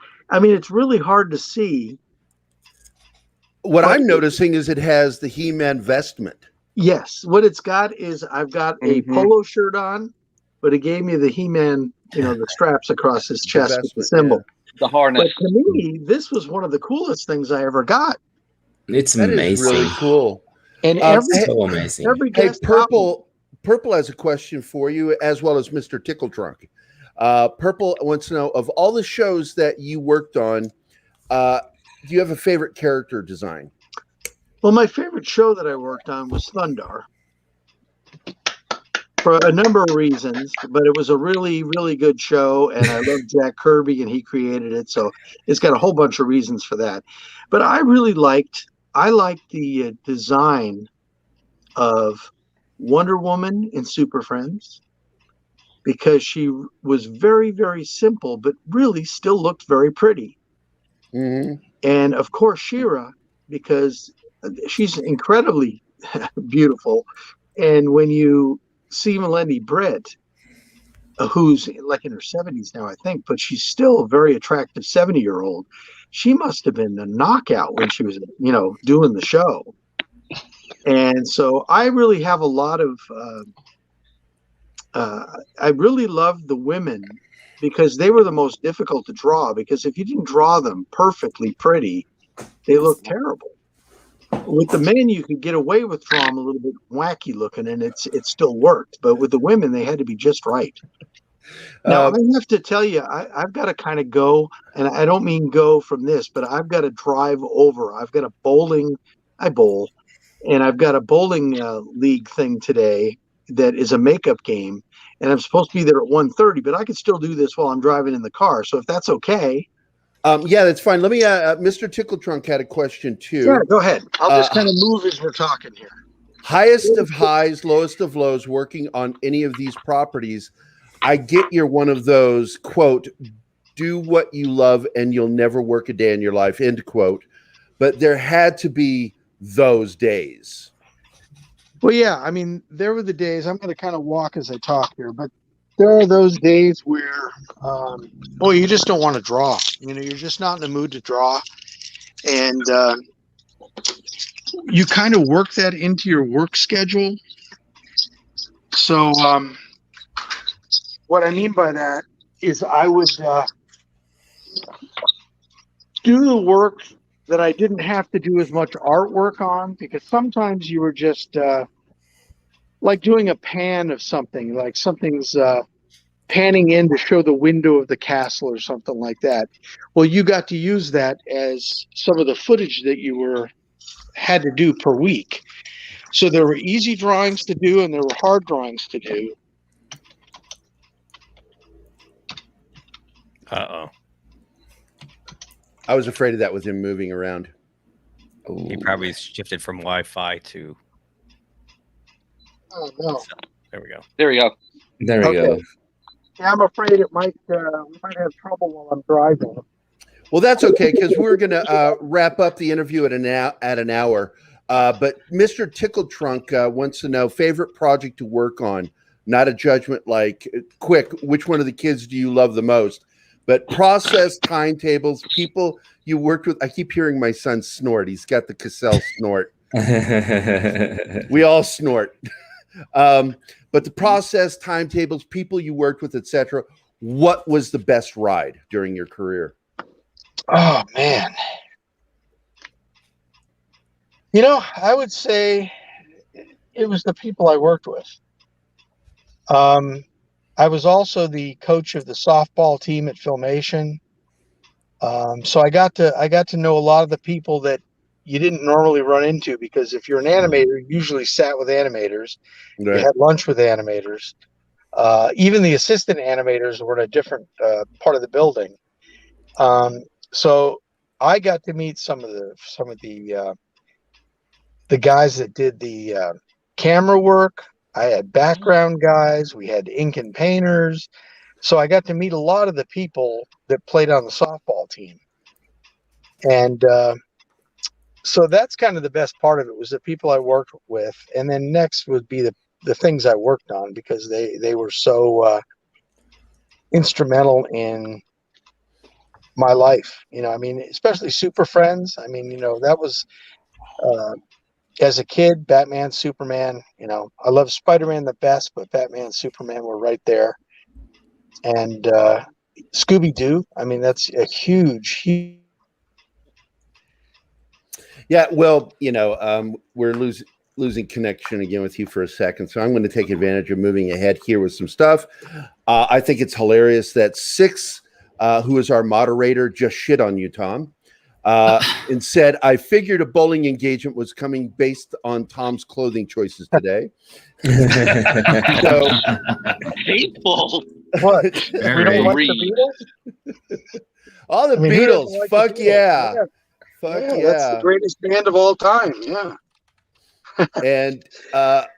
it's really hard to see.
What I'm noticing is it has the He-Man vestment.
Yes, what it's got is I've got a polo shirt on, but it gave me the He-Man, the straps across his chest with the symbol.
Yeah.
The harness.
But to me, this was one of the coolest things I ever got.
It's
That
amazing.
is really cool.
And
So amazing.
every
Hey,
guest
Purple has a question for you, as well as Mr. Tickle Trunk. Purple wants to know, of all the shows that you worked on, do you have a favorite character design?
Well, my favorite show that I worked on was Thundar, for a number of reasons, but it was a really, really good show, and I love Jack Kirby, and he created it, so it's got a whole bunch of reasons for that. But I liked the design of Wonder Woman in Superfriends, because she was very, very simple, but really still looked very pretty.
Mm-hmm.
And of course, She-Ra, because she's incredibly beautiful. And when you see Melanie Brett, who's like in her 70s now, I think, but she's still a very attractive 70-year-old. She must have been a knockout when she was, doing the show. And so I really have a lot of, I really loved the women, because they were the most difficult to draw, because if you didn't draw them perfectly pretty, they looked terrible. With the men, you could get away with drawing them a little bit wacky looking, and it still worked. But with the women, they had to be just right. Now, I have to tell you, I've got to kind of go, and I don't mean go from this, but I've got to drive over. I've got I bowl, and I've got a bowling league thing today that is a makeup game, and I'm supposed to be there at 1:30, but I could still do this while I'm driving in the car. So if that's okay.
Yeah, that's fine. Let me, Mr. Tickle Trunk had a question too.
Yeah, go ahead. I'll just kind of move as we're talking here.
Highest of highs, lowest of lows, working on any of these properties. I get you're one of those, quote, do what you love and you'll never work a day in your life, end quote. But there had to be those days.
Well, yeah, there were the days, I'm going to kind of walk as I talk here, but there are those days where, you just don't want to draw. You're just not in the mood to draw. And you kind of work that into your work schedule. So what I mean by that is I would do the work that I didn't have to do as much artwork on, because sometimes you were just like doing a pan of something, like something's panning in to show the window of the castle or something like that. Well, you got to use that as some of the footage that you had to do per week. So there were easy drawings to do and there were hard drawings to do.
Uh-oh.
I was afraid of that with him moving around.
He probably shifted from Wi-Fi to...
Oh, no.
So, there we go.
There we go.
There we go.
Yeah, I'm afraid we might have trouble while I'm driving.
Well, that's okay, because we're going to wrap up the interview at an hour. But Mr. Tickle Trunk wants to know, favorite project to work on. Not a judgment like, quick, which one of the kids do you love the most? But process, timetables, people you worked with. I keep hearing my son snort. He's got the Cassell snort. We all snort. But the process, timetables, people you worked with, etc. what was the best ride during your career?
Oh man. You know, I would say it was the people I worked with. I was also the coach of the softball team at Filmation. So I got to know a lot of the people that you didn't normally run into, because if you're an animator, you usually sat with animators, you had lunch with animators. Even the assistant animators were in a different part of the building. So I got to meet some of the guys that did the camera work. I had background guys. We had ink and painters. So I got to meet a lot of the people that played on the softball team. And so that's kind of the best part of it, was the people I worked with. And then next would be the things I worked on, because they were so instrumental in my life. You know, I mean, especially Superfriends. I mean, you know, that was as a kid, Batman, Superman. You know, I love Spider-Man the best, but Batman and Superman were right there. And Scooby-Doo. I mean, that's a huge.
Yeah, well, you know, we're losing connection again with you for a second, so I'm going to take advantage of moving ahead here with some stuff. I think it's hilarious that Six, who is our moderator, just shit on you, Tom, and said, I figured a bowling engagement was coming based on Tom's clothing choices today. So,
Hateful.
What? We don't like the Beatles?
All the Beatles.
Like
Fuck
the Beatles?
yeah. Fuck yeah.
That's the greatest band of all time. Yeah.
And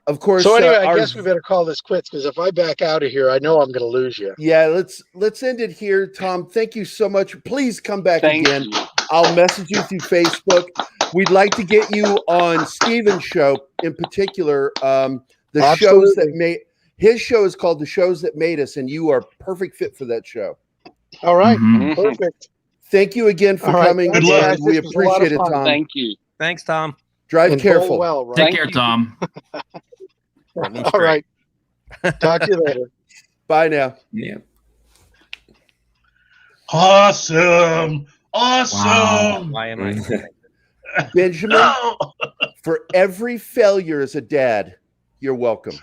of course,
so anyway, I guess we better call this quits, because if I back out of here, I know I'm going to lose you.
Yeah, let's end it here, Tom. Thank you so much. Please come back again. I'll message you through Facebook. We'd like to get you on Steven's show in particular. The shows that made his show is called The Shows That Made Us, and you are perfect fit for that show.
All right, perfect.
Thank you again for coming.
Good luck.
We appreciate it, Tom.
Thank you.
Thanks, Tom.
Drive careful.
Well, right?
Take care, Tom.
All right. Talk to you later.
Bye now.
Yeah.
Awesome. Awesome.
Why am I?
Benjamin, for every failure as a dad, you're welcome.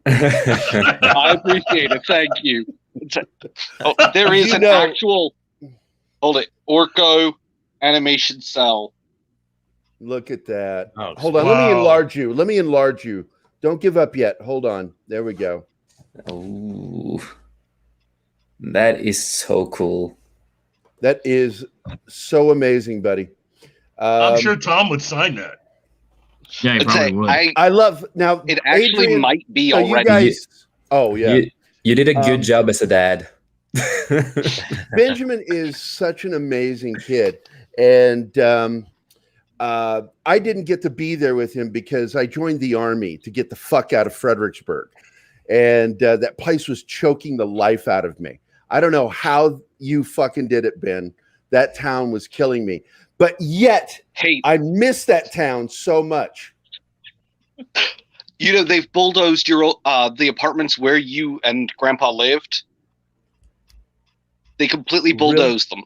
I appreciate it. Thank you. Oh, there is an actual, hold it, Orco animation cell.
Look at that.
Oh,
hold on.
wow.
Let me enlarge you. Don't give up yet. Hold on. There we go.
Oh, that is so cool.
That is so amazing, buddy.
I'm sure Tom would sign that.
Yeah, he probably would.
I love now.
It actually
Adrian,
might be
so
already.
You guys, oh yeah.
You did a good job as a dad.
Benjamin is such an amazing kid, and I didn't get to be there with him because I joined the army to get the fuck out of Fredericksburg, and that place was choking the life out of me. I don't know how you fucking did it, Ben. That town was killing me, but yet I miss that town so much.
You know, they've bulldozed your the apartments where you and Grandpa lived. They completely bulldozed them.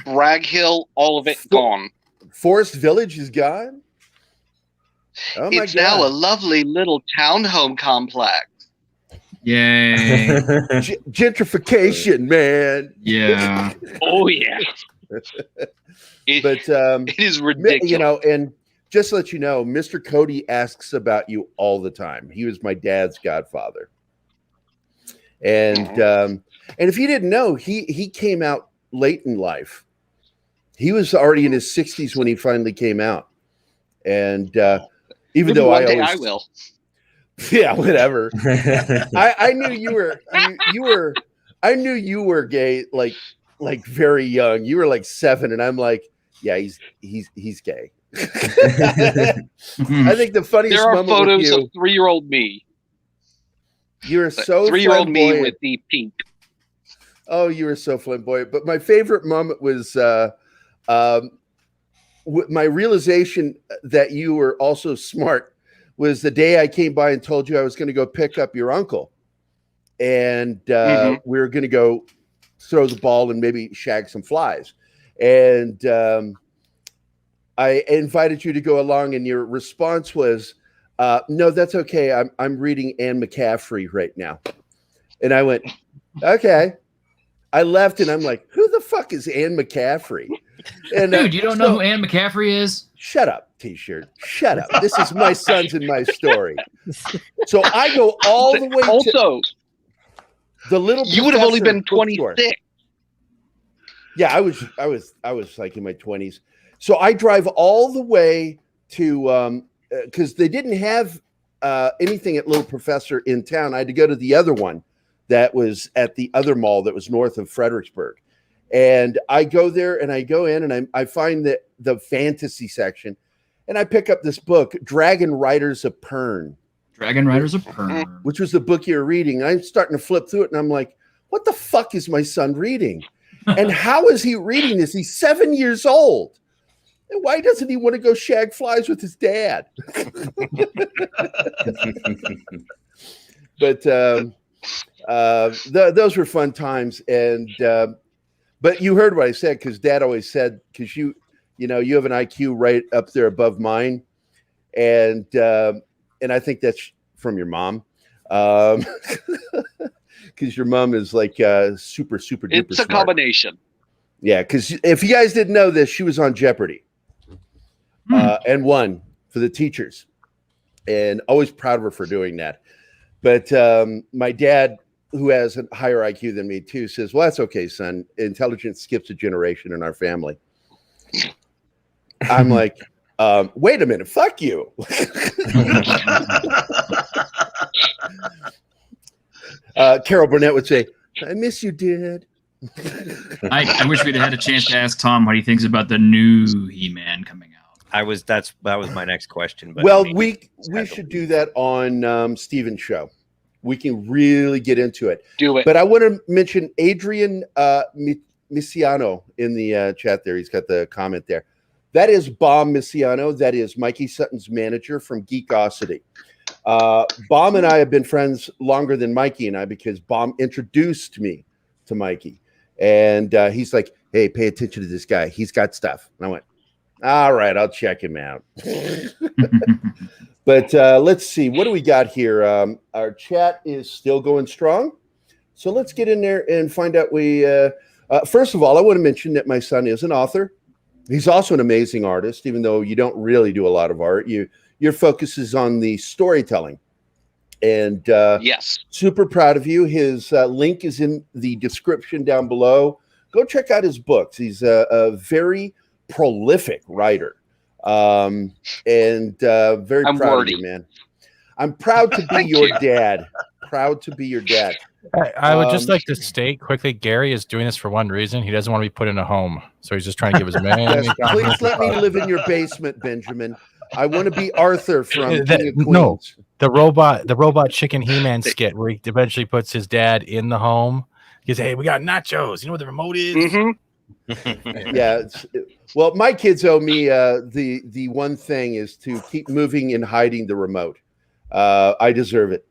Bragg Hill, all of it gone.
Forest Village is gone. Oh my
It's
God.
now a lovely little townhome complex.
Yay.
Gentrification, man.
Yeah.
Oh yeah.
But
it is ridiculous.
You know, and just to let you know, Mr. Cody asks about you all the time. He was my dad's godfather. And if you didn't know, he came out late in life. He was already in his 60s when he finally came out. And even though I
will.
Yeah, whatever. I knew you were I knew you were gay like very young. You were like 7, and I'm like, yeah, he's gay. I think the funniest
there are
moment
photos
with you,
of 3-year-old me.
You were so
3-year-old me
flamboyant.
with the pink.
Oh, you were so flamboyant. But my favorite moment was my realization that you were also smart was the day I came by and told you I was going to go pick up your uncle. and we were going to go throw the ball and maybe shag some flies. And I invited you to go along, and your response was, no, that's okay. I'm reading Anne McCaffrey right now. And I went, okay. I left, and I'm like, who the fuck is Anne McCaffrey? And,
dude, you don't know who Anne McCaffrey is?
Shut up, T-shirt. Shut up. This is my sons and my story. So I go all the way
also,
to the little.
You would have only been 26.
Yeah, I was like in my 20s. So I drive all the way to because they didn't have anything at Little Professor in town. I had to go to the other one that was at the other mall that was north of Fredericksburg. And I go there, and I go in, and I find the fantasy section, and I pick up this book, Dragon Riders of Pern.
Dragon Riders of Pern.
Which was the book you were reading. And I'm starting to flip through it, and I'm like, what the fuck is my son reading? And how is he reading this? He's 7 years old. And why doesn't he want to go shag flies with his dad? But those were fun times. And but you heard what I said, because Dad always said, because you have an IQ right up there above mine, and I think that's from your mom, because your mom is like super duper.
It's a
smart.
combination.
Yeah, because if you guys didn't know this, she was on Jeopardy and won for the teachers, and always proud of her for doing that. But my dad, who has a higher IQ than me too, says, well, that's okay, son. Intelligence skips a generation in our family. I'm like, wait a minute, fuck you. Carol Burnett would say, I miss you, Dad.
I wish we'd had a chance to ask Tom what he thinks about the new He-Man coming out.
That was my next question. But
well, we should do that on Steven's show. We can really get into it.
Do it.
But I want to mention Adrian Misiano in the chat there. He's got the comment there. That is Bomb Misiano. That is Mikey Sutton's manager from Geekosity. Bomb and I have been friends longer than Mikey and I, because Bomb introduced me to Mikey. And he's like, hey, pay attention to this guy. He's got stuff. And I went, all right, I'll check him out. But let's see. What do we got here? Our chat is still going strong. So let's get in there and find out. First of all, I want to mention that my son is an author. He's also an amazing artist, even though you don't really do a lot of art. Your focus is on the storytelling. And
yes,
super proud of you. His link is in the description down below. Go check out his books. He's a very prolific writer. And very proud of you, man. I'm proud to be your dad. Proud to be your dad.
I would just like to state quickly, Gary is doing this for one reason. He doesn't want to be put in a home. So he's just trying to give his man.
Yes, please let me live in your basement, Benjamin. I want to be Arthur from King of Queens.
No, the robot chicken He-Man skit where he eventually puts his dad in the home. He says, hey, we got nachos. You know what the remote is?
Mm-hmm.
Yeah. Well, my kids owe me the one thing is to keep moving and hiding the remote. I deserve it.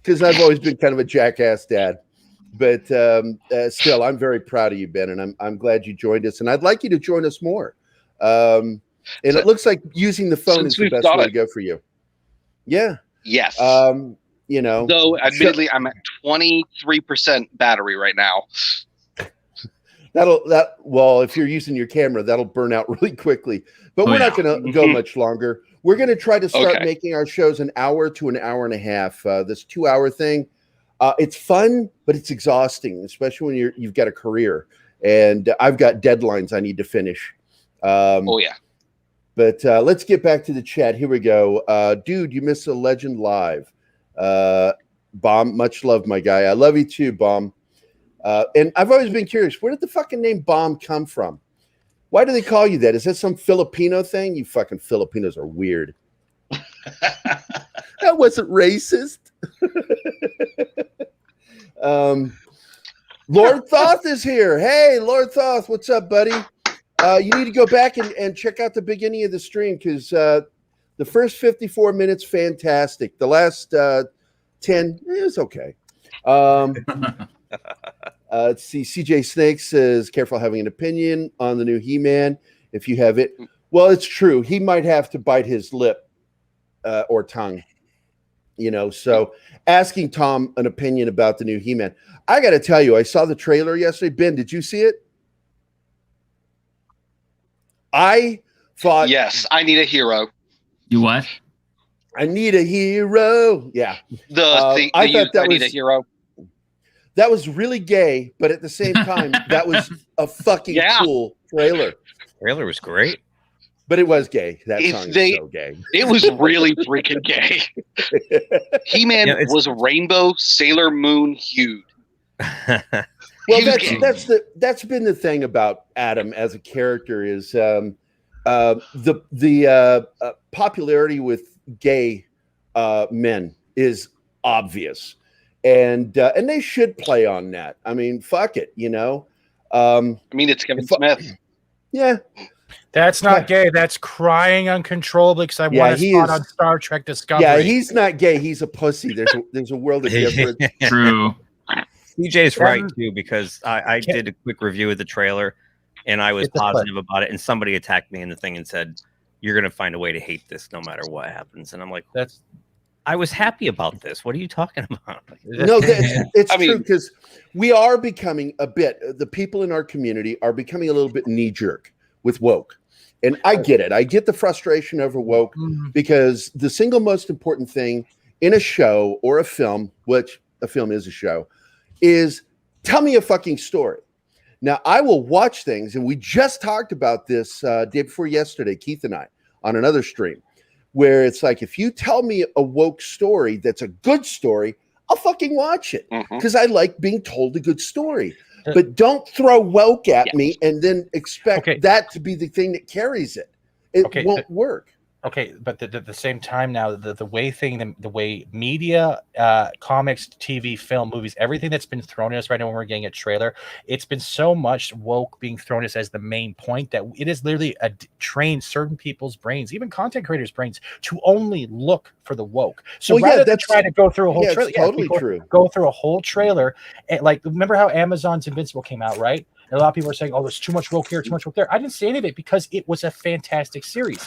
Because I've always been kind of a jackass dad. But still, I'm very proud of you, Ben, and I'm glad you joined us. And I'd like you to join us more. And it looks like using the phone is the best way to go for you. Yeah.
Yes.
Though
admittedly, I'm at 23% battery right now.
Well, if you're using your camera, that'll burn out really quickly. But we're not going to go much longer. We're going to try to start making our shows an hour to an hour and a half. This 2-hour thing, it's fun, but it's exhausting, especially when you've got a career. And I've got deadlines I need to finish. But let's get back to the chat. Here we go. Dude, you missed a legend live. Bomb, much love, my guy. I love you too, Bomb. And I've always been curious, where did the fucking name Bomb come from? Why do they call you that? Is that some Filipino thing? You fucking Filipinos are weird. That wasn't racist. Lord Thoth is here. Hey, Lord Thoth, what's up, buddy? You need to go back and check out the beginning of the stream, because the first 54 minutes, fantastic. The last 10. It was okay. Let's see. CJ Snake says, careful having an opinion on the new He-Man. If you have it, well, it's true. He might have to bite his lip or tongue, so asking Tom an opinion about the new He-Man. I got to tell you, I saw the trailer yesterday. Ben, did you see it? I thought,
yes, I need a hero.
You what?
I need a hero. Yeah.
I thought I need a hero.
That was really gay, but at the same time, that was a fucking cool trailer.
Trailer was great.
But it was gay. That song is so gay.
It was really freaking gay. He-Man was rainbow Sailor Moon hued.
Well, that's been the thing about Adam as a character is the popularity with gay men is obvious, and they should play on that. I mean, fuck it,
it's Kevin Smith.
Yeah.
That's not gay. That's crying uncontrollably because I want to spot on Star Trek Discovery.
Yeah, he's not gay. He's a pussy. There's a world of difference.
True.
CJ's right too, because I did a quick review of the trailer and I was positive about it, and somebody attacked me in the thing and said, "You're gonna find a way to hate this no matter what happens." And I'm like, I was happy about this. What are you talking about?
No, it's true, because we are becoming the people in our community are becoming a little bit knee-jerk with woke. And I get it. I get the frustration over woke because the single most important thing in a show or a film, which a film is a show, is tell me a fucking story. Now, I will watch things, and we just talked about this day before yesterday, Keith and I, on another stream, where it's like, if you tell me a woke story that's a good story, I'll fucking watch it because I like being told a good story. But don't throw woke at me and then expect that to be the thing that carries it. It won't work.
Okay, but at the same time now, the way media, comics, TV, film, movies, everything that's been thrown at us right now when we're getting a trailer, it's been so much woke being thrown at us as the main point that it has literally trained certain people's brains, even content creators' brains, to only look for the woke. So rather than try to go through a whole trailer,
totally true.
Go through a whole trailer, and remember how Amazon's Invincible came out, right? And a lot of people are saying, "Oh, there's too much woke here, too much woke there." I didn't see any of it because it was a fantastic series.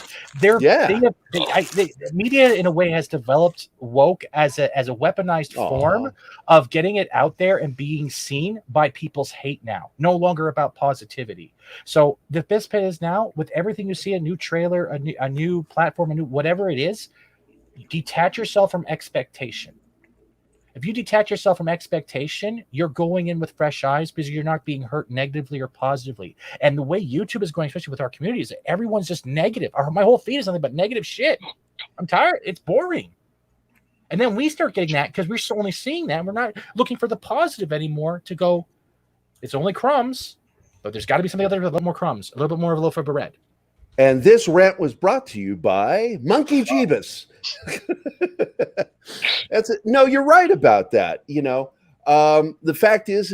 Media, in a way, has developed woke as a weaponized form of getting it out there and being seen by people's hate now. No longer about positivity. So the best bit is now, with everything you see, a new trailer, a new platform, a new whatever it is, detach yourself from expectation. If you detach yourself from expectation, you're going in with fresh eyes because you're not being hurt negatively or positively. And the way YouTube is going, especially with our community, is that everyone's just negative. My whole feed is nothing but negative shit. I'm tired. It's boring. And then we start getting that because we're only seeing that. And we're not looking for the positive anymore to go, it's only crumbs, but there's got to be something other than a little more crumbs, a little bit more of a loaf of bread.
And this rant was brought to you by Monkey Jeebus. No, you're right about that. The fact is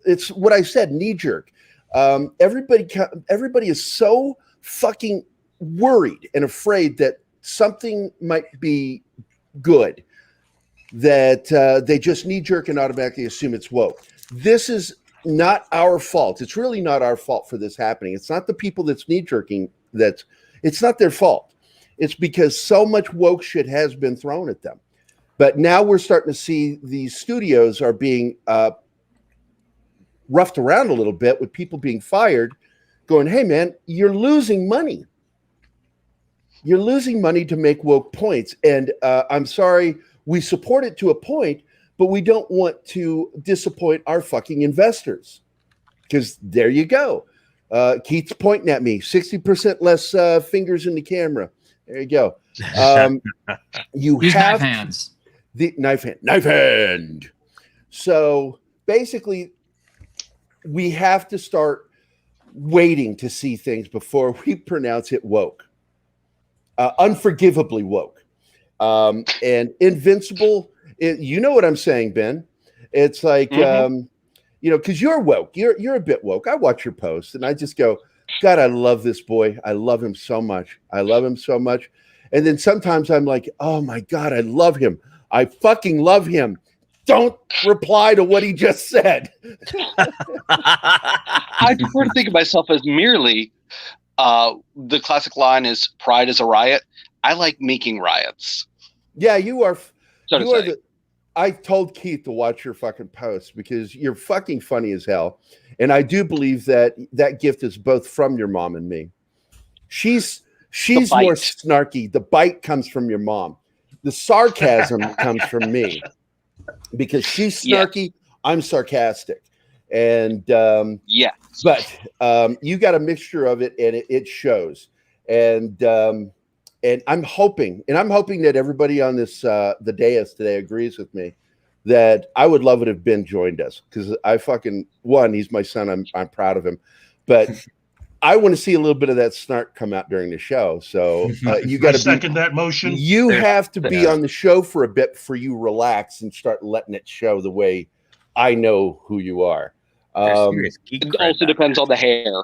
it's what I said, knee jerk. Everybody is so fucking worried and afraid that something might be good that they just knee jerk and automatically assume it's woke. This is not our fault. It's really not our fault for this happening. It's not the people that's knee jerking. It's not their fault. It's because so much woke shit has been thrown at them. But now we're starting to see these studios are being roughed around a little bit with people being fired, going, "Hey, man, you're losing money. You're losing money to make woke points. And I'm sorry, we support it to a point, but we don't want to disappoint our fucking investors." Because there you go. Keith's pointing at me. 60% less fingers in the camera. There you go. You
Use
have
knife hands.
The knife hand. So basically, we have to start waiting to see things before we pronounce it woke. Unforgivably woke. And Invincible, you know what I'm saying, Ben? It's like, because you're woke. You're a bit woke. I watch your posts and I just go, God, I love this boy. I love him so much. And then sometimes I'm like, oh my God, I love him. I fucking love him. Don't reply to what he just said.
I prefer to think of myself as merely the classic line is pride is a riot. I like making riots.
Yeah, you are.
So to say.
I told Keith to watch your fucking posts because you're fucking funny as hell. And I do believe that gift is both from your mom and me. She's more snarky. The bite comes from your mom. The sarcasm comes from me because she's snarky. Yeah. I'm sarcastic. And
yeah,
but you got a mixture of it, and it shows. And I'm hoping that everybody on this the dais today agrees with me that I would love it if Ben joined us, because I fucking he's my son. I'm proud of him, but I want to see a little bit of that snark come out during the show. So you got to
second that motion.
You have to be on the show for a bit before you relax and start letting it show the way I know who you are.
It also depends on the hair.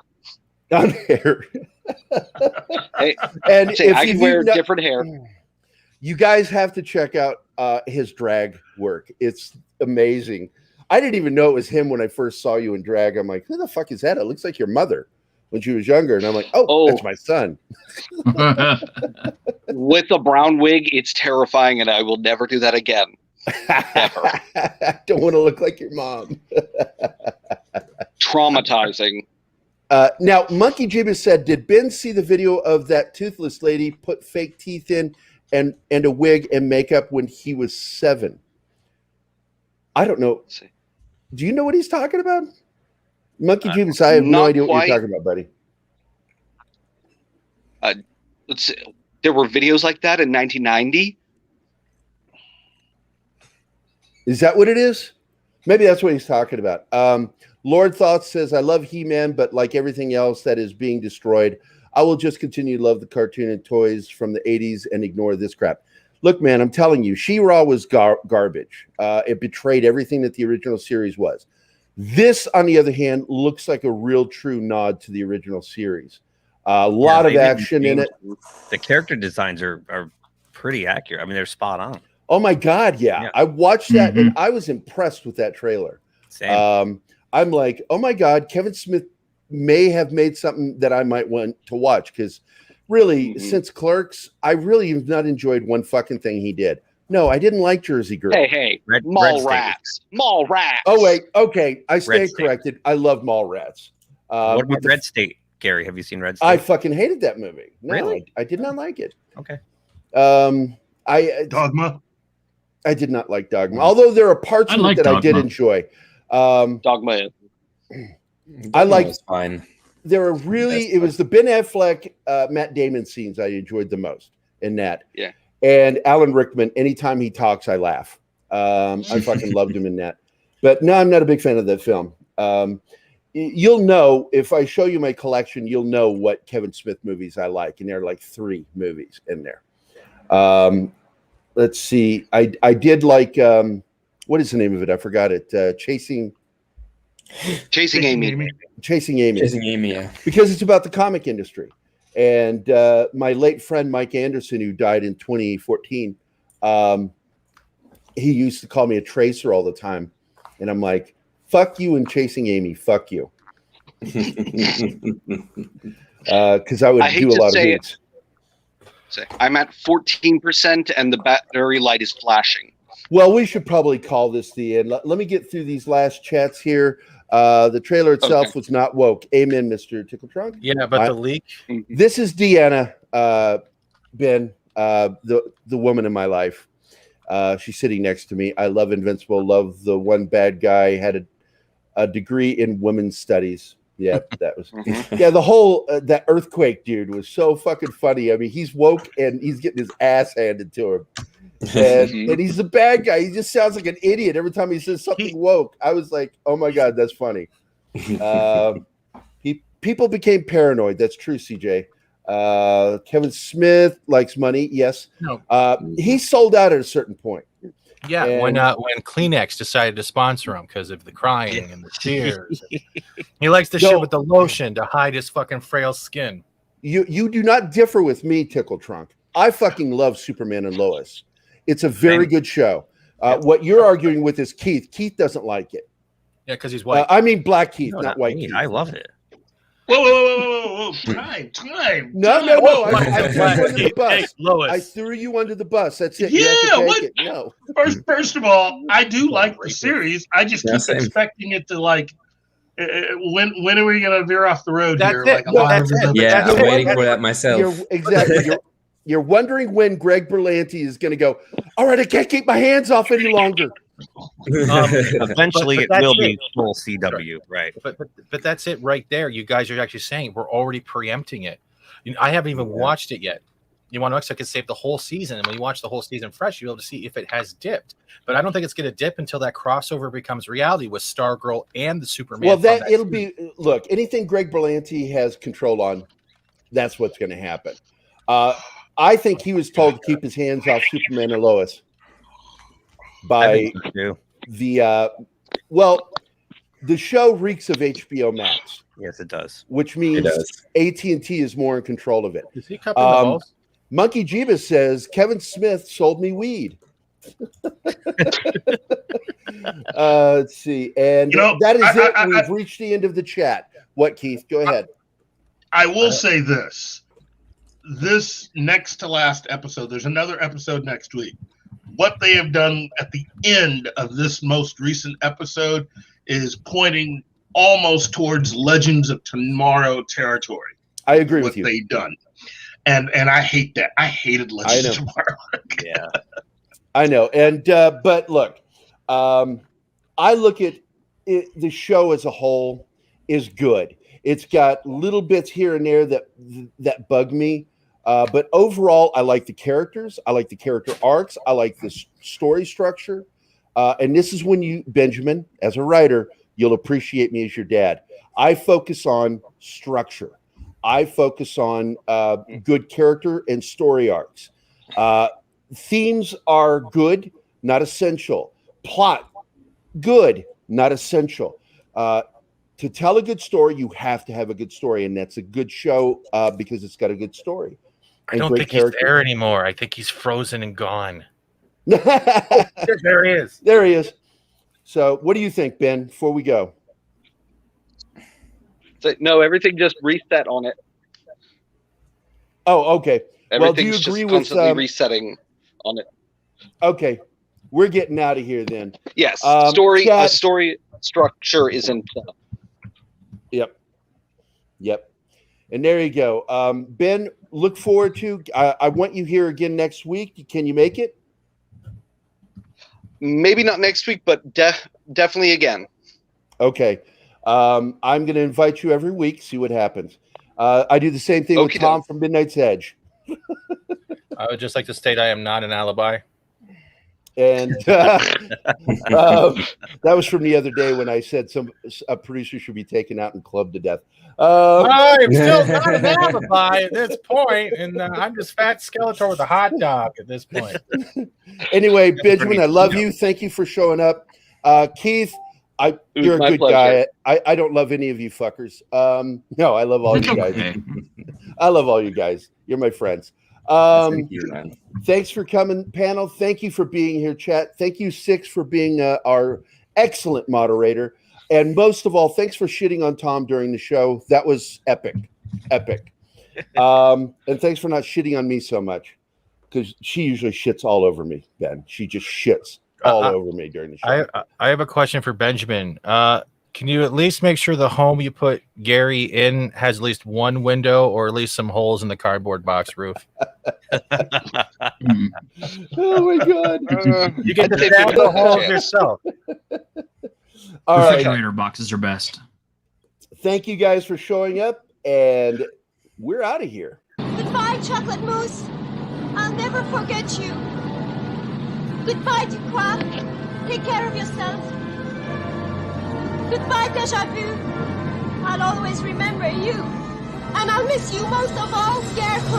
On hair.
Hey,
and if
I can wear different hair.
You guys have to check out his drag work. It's amazing. I didn't even know it was him when I first saw you in drag. I'm like, who the fuck is that? It looks like your mother when she was younger. And I'm like, oh. That's my son.
With a brown wig, it's terrifying, and I will never do that again. Never.
I don't want to look like your mom.
Traumatizing.
Now, Monkey Jibba said, did Ben see the video of that toothless lady put fake teeth in and a wig and makeup when he was 7? I don't know. Do you know what he's talking about? Monkey Jibba, I have no idea what you're talking about, buddy.
Let's see. There were videos like that in 1990.
Is that what it is? Maybe that's what he's talking about. Lord Thoughts says, I love He-Man, but like everything else that is being destroyed, I will just continue to love the cartoon and toys from the 80s and ignore this crap. Look, man, I'm telling you, She-Ra was garbage. It betrayed everything that the original series was. This, on the other hand, looks like a real true nod to the original series. A lot of action in it.
The character designs are pretty accurate. I mean, they're spot on.
Oh, my God, yeah. I watched that, and I was impressed with that trailer.
Same.
I'm like, oh my God, Kevin Smith may have made something that I might want to watch, because really, since Clerks, I really have not enjoyed one fucking thing he did. No, I didn't like Jersey Girl.
Hey, Mall Rats. Mall Rats.
Oh, wait, okay, I stand corrected. I love Mall Rats.
What about Red State, Gary? Have you seen Red State?
I fucking hated that movie. No,
really?
I did not like it.
Okay.
Dogma.
I did not like Dogma, although there are parts of it that I did enjoy.
Dogma.
I like.
Fine.
There are really. It was the Ben Affleck, Matt Damon scenes I enjoyed the most in that.
Yeah.
And Alan Rickman. Anytime he talks, I laugh. I fucking loved him in that. But no, I'm not a big fan of that film. You'll know if I show you my collection. You'll know what Kevin Smith movies I like, and there are like 3 movies in there. Let's see. I did like. What is the name of it? I forgot it. Chasing
Amy.
Chasing Amy.
Chasing Amy, yeah.
Because it's about the comic industry. And my late friend Mike Anderson, who died in 2014, he used to call me a tracer all the time. And I'm like, fuck you and Chasing Amy. Fuck you. Because I would do a lot of hits.
I'm at 14% and the battery light is flashing.
Well, we should probably call this the end. Let me get through these last chats here. The trailer itself was not woke. Amen, Mr. Tickle Trunk.
Yeah, but the leak.
This is Deanna, Ben, the woman in my life. She's sitting next to me. I love Invincible. Love the one bad guy. Had a degree in women's studies. Yeah, that was. Yeah, the whole that earthquake dude was so fucking funny. I mean, he's woke and he's getting his ass handed to him. And he's the bad guy. He just sounds like an idiot every time he says something woke. I was like, oh my God, that's funny. People became paranoid. That's true, CJ. Kevin Smith likes money. Yes.
No.
He sold out at a certain point.
Yeah, when Kleenex decided to sponsor him because of the crying and the tears. He likes the shit with the lotion to hide his fucking frail skin.
You do not differ with me, Tickle Trunk. I fucking love Superman and Lois. It's a very good show. What you're arguing with is Keith. Keith doesn't like it.
Yeah, because he's white.
I mean Black Keith,
No,
not white
me.
Keith.
I love it.
Whoa. Time.
No. I threw you under the bus.
Hey, Lois.
I threw you under the bus. That's it.
Yeah,
You have to
what?
take it. No.
First of all, I do like the series. I just
Yeah,
keep
same.
expecting it to like. When are we gonna veer off the road
That's
here?
it.
Like a
No,
lot
that's
of
it.
Yeah,
That's
I'm
it.
waiting for that myself.
You're wondering when Greg Berlanti is going to go, all right, I can't keep my hands off any longer.
Eventually,
but
it
that's
will
it.
be full CW, right?
But that's it right there. You guys are actually saying we're already preempting it. I haven't even watched it yet. You want to could save the whole season, and when you watch the whole season fresh, you'll be able to see if it has dipped. But I don't think it's going to dip until that crossover becomes reality with Stargirl and the Superman.
Well, it'll be look. Anything Greg Berlanti has control on, that's what's going to happen. I think he was told to keep his hands off Superman and Lois by the the show reeks of HBO Max.
Yes, it does.
Which means AT&T is more in control of it.
Is he cupping the balls?
Monkey Jeebus says Kevin Smith sold me weed. Let's see, and that is it. We've reached the end of the chat. What, Keith? Go ahead.
I will say this next to last episode, there's another episode next week. What they have done at the end of this most recent episode is pointing almost towards Legends of Tomorrow territory.
I agree with you.
What they've done. And I hate that. I hated Legends of Tomorrow.
Yeah.
I know. And but look, I look at it, the show as a whole is good. It's got little bits here and there that bug me. But overall, I like the characters. I like the character arcs. I like the story structure. And this is when you, Benjamin, as a writer, you'll appreciate me as your dad. I focus on structure. I focus on good character and story arcs. Themes are good, not essential. Plot, good, not essential. To tell a good story, you have to have a good story, and that's a good show because it's got a good story.
I don't think he's there anymore. I think he's frozen and gone. There he is.
There he is. So what do you think, Ben, before we go?
So, no, everything just reset on it.
Oh, okay.
Everything's just constantly resetting on it.
Okay. We're getting out of here then.
Yes. A story structure is in play.
Yep. And there you go. Ben, look forward to, I want you here again next week. Can you make it?
Maybe not next week, but definitely again.
Okay. I'm going to invite you every week, see what happens. I do the same thing with Tom from Midnight's Edge.
I would just like to state I am not an alibi.
And that was from the other day when I said a producer should be taken out and clubbed to death.
I'm still not an alibi at this point, and I'm just Fat Skeletor with a hot dog at this point.
Anyway, Benjamin, I love you. Thank you for showing up. Keith, you're a good guy. I don't love any of you fuckers. No, I love all you guys. I love all you guys. You're my friends.
Thank you, man.
Thanks for coming, panel. Thank you for being here, chat. Thank you, Six, for being our excellent moderator. And most of all, thanks for shitting on Tom during the show. That was epic. And thanks for not shitting on me so much, because she usually shits all over me, Ben. She just shits all over me during the show.
I have a question for Benjamin. Can you at least make sure the home you put Gary in has at least one window or at least some holes in the cardboard box roof?
Oh my God!
You get to stab the holes yourself.
All right.
Refrigerator boxes are best.
Thank you guys for showing up, and we're out of here.
Goodbye, Chocolate Mousse. I'll never forget you. Goodbye, Ducroix. Take care of yourself. Goodbye, Deja Vu. I'll always remember you. And I'll miss you most of all, Scarecrow.